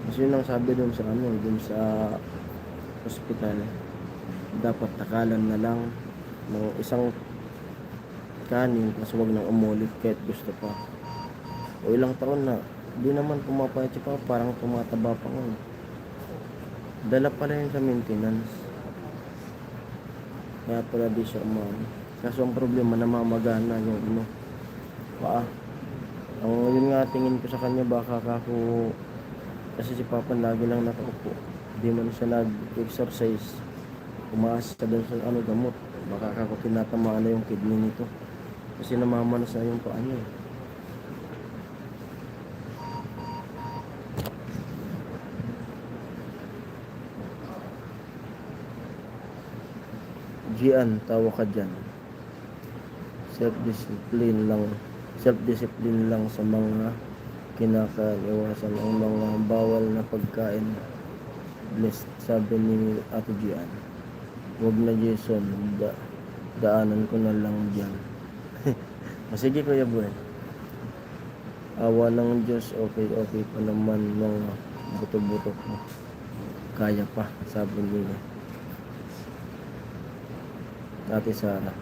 Speaker 1: Kasi yun ang sabi dun sa hospital, dapat takalan na lang ng isang kanin, kasi wag nang umulit kahit gusto pa. O ilang taon na, di naman pumapayat siya pa, parang tumataba pa ngayon. Dala pala yun sa maintenance. Kaya pala di siya umano. Kaso ang problema, namamagana yung paa. Ang yun nga tingin ko sa kanya, baka ako, kasi si Papa lagi lang nakaupo, di man siya nag-exercise, umaasa siya dun sa gamot, baka ako tinatamaan na yung kidney nito kasi namamanas na yung paa niya. Gian, tawa ka dyan. Self-discipline lang sa mga kinakaiwasan ang mga bawal na pagkain. Blessed, sabi ni Ate Gian. Huwag na, Jason, daanan ko na lang dyan. Sige, Kuya Bon. Awa ng Diyos, okay pa naman mga buto-buto ko. Kaya pa, sabi ni Ate Sara.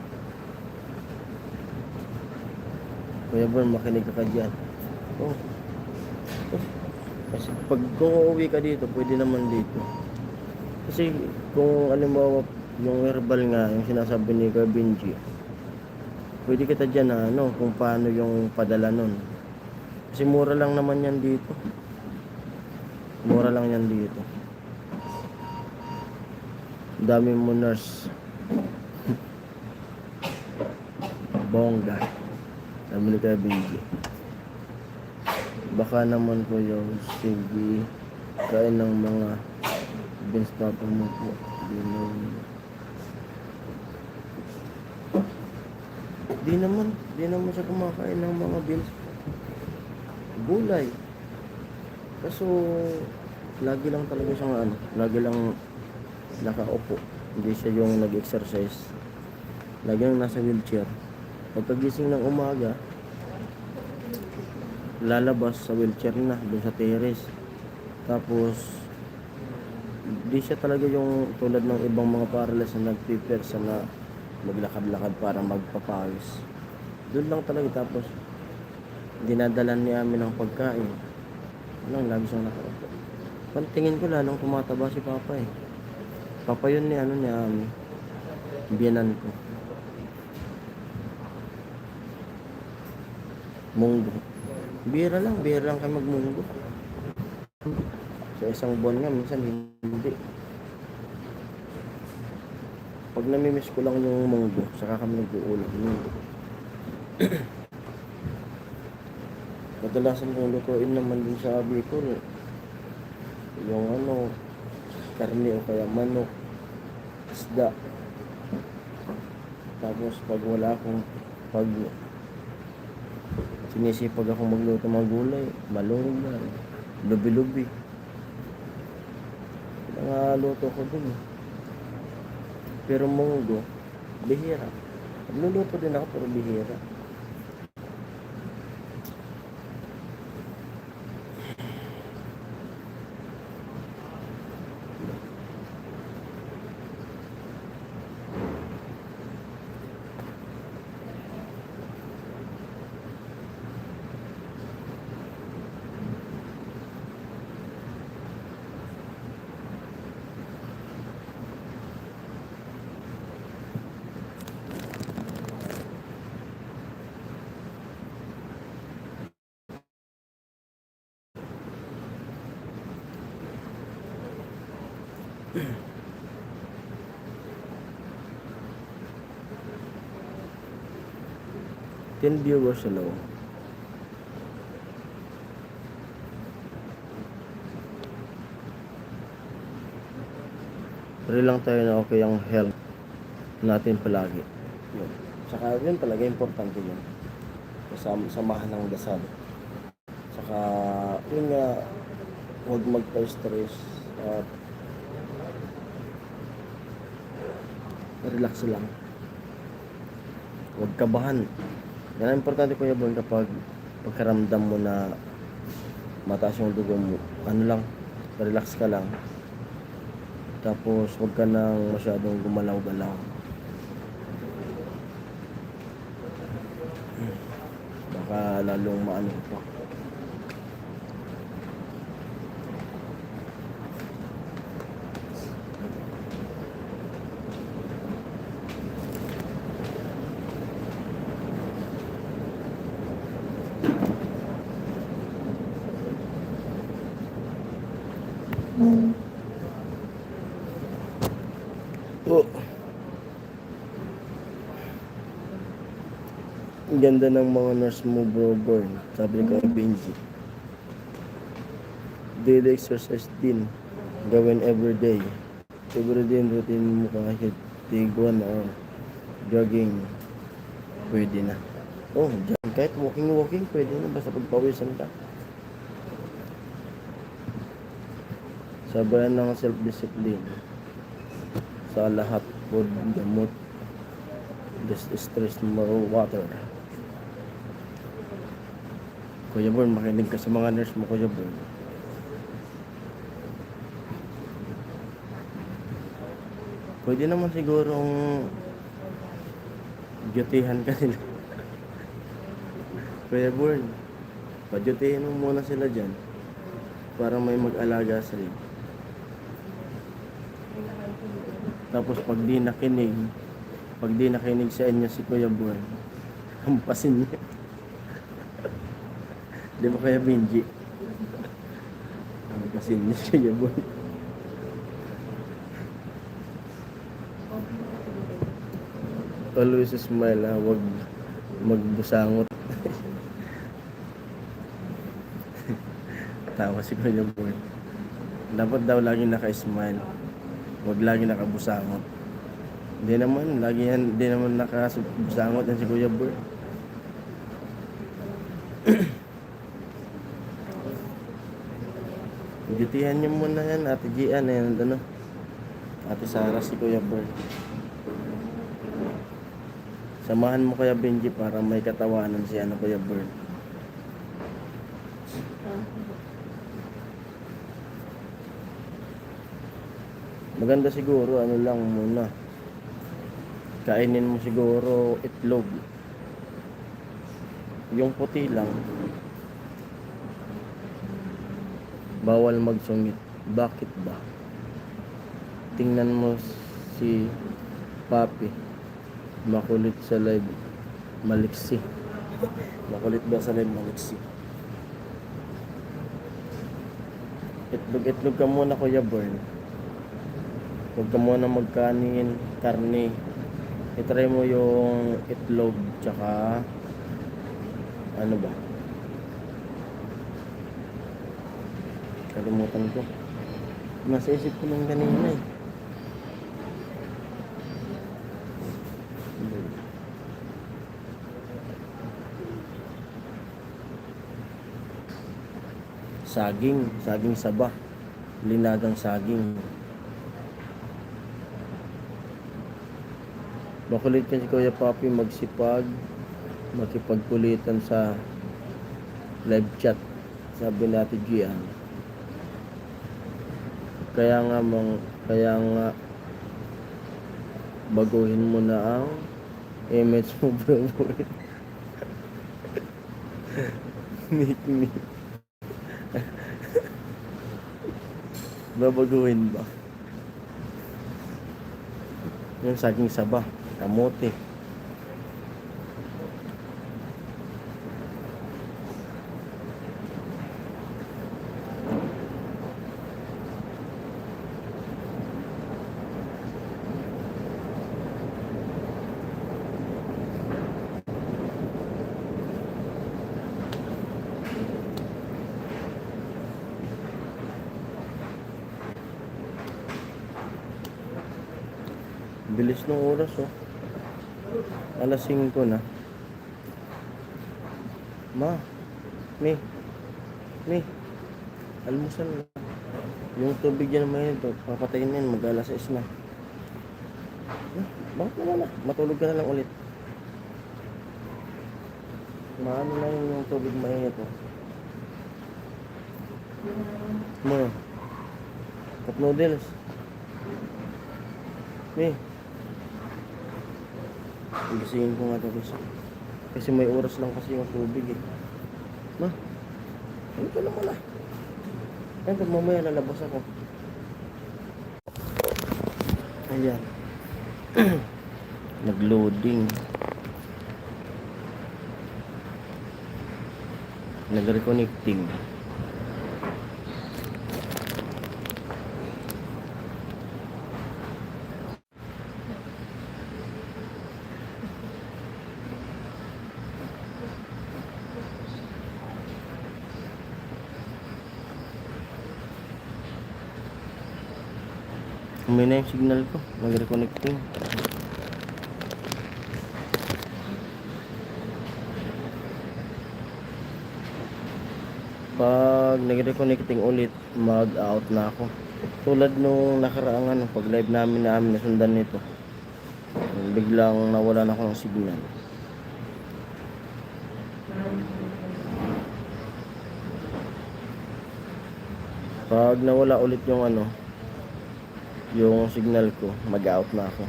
Speaker 1: Kuya Bon, makinig ka dyan. Kasi kung uuwi ka dito, pwede naman dito. Kasi kung halimbawa yung herbal nga, yung sinasabi ni Kuya Benji, pwede kita dyan kung paano yung padala nun. Kasi mura lang naman yan dito. Mura lang yan dito. Dami mo nurse. Bongga. Sabi ni Kuya Benji. Baka naman po yung sige, kain ng mga beans papa mo po. Di naman siya kumakain ng mga beans. Gulay. Kaso, lagi lang talaga siyang lagi lang nakaupo. Hindi siya yung nag-exercise. Lagi lang nasa wheelchair. Pagkagising ng umaga, lalabas sa wheelchair na doon sa terrace. Tapos di siya talaga yung tulad ng ibang mga paralyzed na nag-prepare sa na maglakad-lakad para magpapawis. Doon lang talaga. Tapos dinadalan ni Ami ng pagkain. Lagi siyang nakaupo. Pantingin ko lalong tumataba si Papa eh. Papa yun ni Ami, biyanan ko. Munggo. Bira lang kayo magmunggo. Sa isang buwan nga, minsan hindi. Pag namimiss ko lang yung munggo, saka kami nag-uulam. Kadalasan kong lutuin naman din sa Bicol, yung karne o kaya manok, isda. Tapos pag sinisipag akong magluto ng gulay, malunggay, lubi-lubi. Luto ko din. Pero munggo, bihira. Nagluluto din ako pero bihira. Ten viewers hello. Pray lang tayo na okay ang health natin palagi. Yun. Saka yun talaga importante yun. Samahan ng dasal. Saka yun nga, huwag magpa-stress at relax lang. Huwag kabahan. Yan ang importante, Kuya Bon, kapag pagkaramdam mo na mataas yung dugo mo, relax ka lang. Tapos huwag ka nang masyadong gumalaw-galaw. Baka lalong maano pa. Oh. Ang ganda ng mga nurse mo, bro, Born. Sabi ko kay Benji. Daily exercise din. Gawin everyday. Everyday routine mo kahit tig 1 or jogging. Pwede na. Oh, dyan. Kahit walking, pwede na. Basta pagpawisan ka. Sabayan ng self-discipline. Sa lahat, food, gamot, stress, more water. Kuya Born, makinig ka sa mga nurse mo, Kuya Born. Pwede naman sigurong dutihan ka nila. Kuya Born, padutihin mo muna sila dyan para may mag-alaga sa iyo. Tapos pag di nakinig sa inyo si Kuya Born, hampasin niya. Di ba kaya Benji? Hampasin niya si Kuya Born. Always smile, ha? Huwag magbusangot. Tawa si Kuya Born. Dapat daw lagi naka-smile. Huwag lagi nakabusangot. Hindi naman nakabusangot yan si Kuya Born. Dutihan niyo muna yan, Ate Gian, Ate Sara, si Kuya Born. Samahan mo kaya Benji para may katawanan si Kuya Born. Maganda siguro, lang muna. Kainin mo siguro itlog. Yung puti lang. Bawal magsungit. Bakit ba? Tingnan mo si Papi. Makulit sa live. Maliksi. Makulit ba sa live? Maliksi. Itlog ka muna, Kuya Born. Huwag ka muna magkanin, karne. I-try mo yung itlog, tsaka ano ba? Kalimutan ko. Nasa isip ko lang kanina eh. Saging saba. Linagang saging. Makulit yan si Kuya Papi magsipag, makipagkulitan sa live chat, sabi natin Gian. Kaya nga baguhin mo na ang image mo, bro. Nick. Babaguhin ba? Yung saging saba, kamote. Bilis ng oras oh. Alas 5 na. Mi, almusal na. Yung tubig dyan naman ito, papatayin yan, mag-alas 6 na. Bakit naman na? Matulog ka na lang ulit. Maano na yung tubig mainit oh. Cup noodles. Gisingin ko nga ito kasi may oras lang kasi yung tubig eh. Ano ka naman ah? Ay, mamaya lalabas ako. Ayan. Nag-loading. Nag-reconnecting. May na yung signal ko, nag-reconnecting. Pag nag-reconnecting ulit, mag-out na ako. Tulad nung nakaraang pag live namin nasundan nito. Biglang nawala na ako ng signal. Pag nawala ulit yung signal ko, mag-out na ako.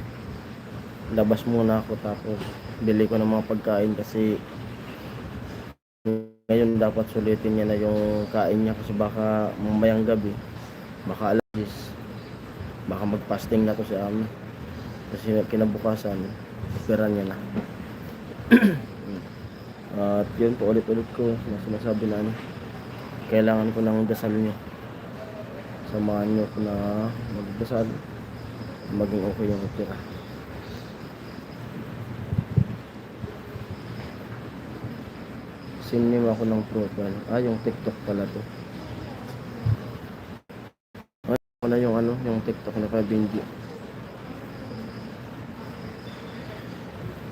Speaker 1: Labas muna ako tapos bili ko ng mga pagkain kasi ngayon dapat sulitin niya na yung kain niya kasi baka mamayang gabi, baka alas 10, baka mag-fasting na to si Ami kasi kinabukasan opera niya na. At yun po ulit-ulit ko na sinasabi na kailangan ko ng dasal niyo. Samahan nyo ko na magdasal maging okay yung opera. Sinim ako ng profile. Yung TikTok pala to. Ako na yung TikTok na Kabindi.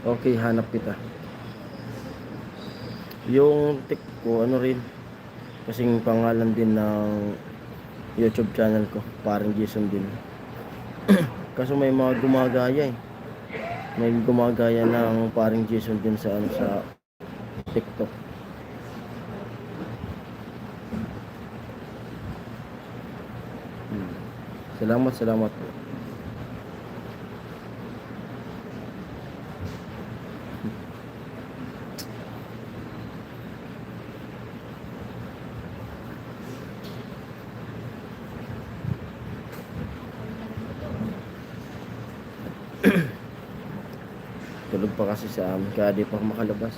Speaker 1: Okay, hanap kita. Yung TikTok ko rin kasing pangalan din ng YouTube channel ko, parang Jason din. Kaso may mga gumagaya may gumagaya ng parang Jason din sa sa TikTok. Salamat po. Tulog pa kasi sa amin kaya di pa makalabas.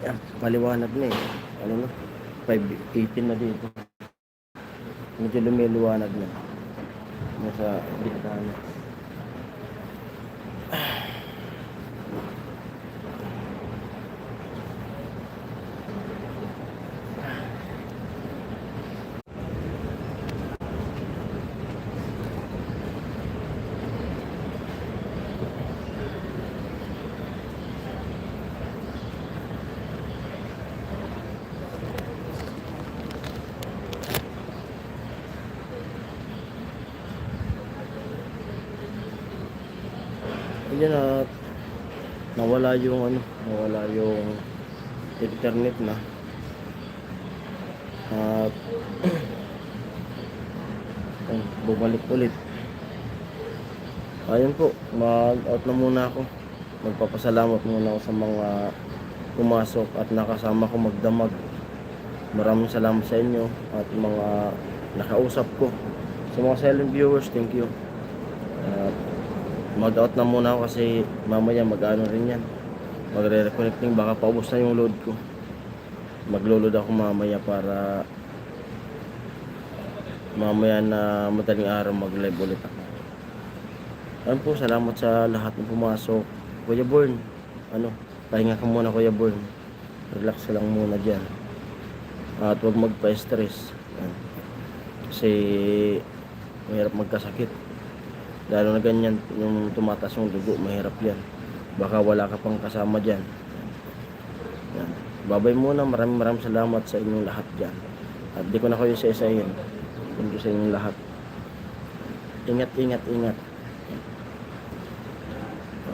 Speaker 1: Yan, paliwanag na eh. 5:18 na dito. Medyo lumiwanag na. Nasa bintana. Ayan at nawala yung internet na. At bumalik ulit. Ayun po, mag-out na muna ako. Magpapasalamat muna ako sa mga pumasok at nakasama ko magdamag. Maraming salamat sa inyo at mga nakausap ko. Sa mga silent viewers, thank you. At mag-out na muna ako kasi mamaya mag-ano rin yan. Magre-reconnecting, baka paubos na yung load ko. Maglo-load ako mamaya para mamaya na madaling araw mag-live ulit ako. Ayun po, salamat sa lahat ng pumasok. Kuya Born, pahinga ka muna Kuya Born. Relax ka lang muna dyan. At huwag magpa-stress. Kasi mahirap magkasakit. Lalo na ganyan, yung tumataas yung dugo, mahirap yan. Baka wala ka pang kasama dyan. Yan. Babay muna, maraming salamat sa inyong lahat dyan. At di ko na kayo isa-isahin. Thank you sa inyong lahat. Ingat.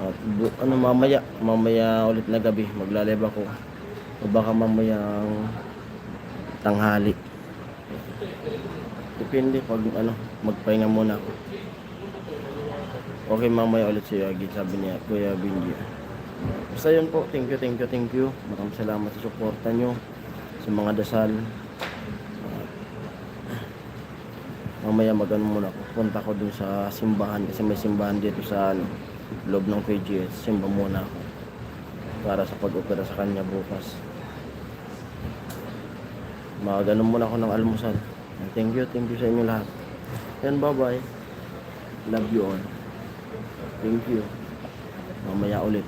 Speaker 1: At mamaya ulit na gabi, maglaleba ako. O baka mamayang tanghali. Depende pag magpahinga muna ako. Okay, mamaya ulit si Yagi, sabi niya, Kuya Benji. Basta yun po, thank you. Maraming salamat sa suporta nyo, sa mga dasal. Mamaya muna ako. Punta ko dun sa simbahan, kasi may simbahan dito sa loob ng KGS. Simba muna ako para sa pag-opera sa kanya bukas. Muna ako ng almusal. Thank you sa inyo lahat. And bye-bye. Love you all. Thank you. Mamaya ulit.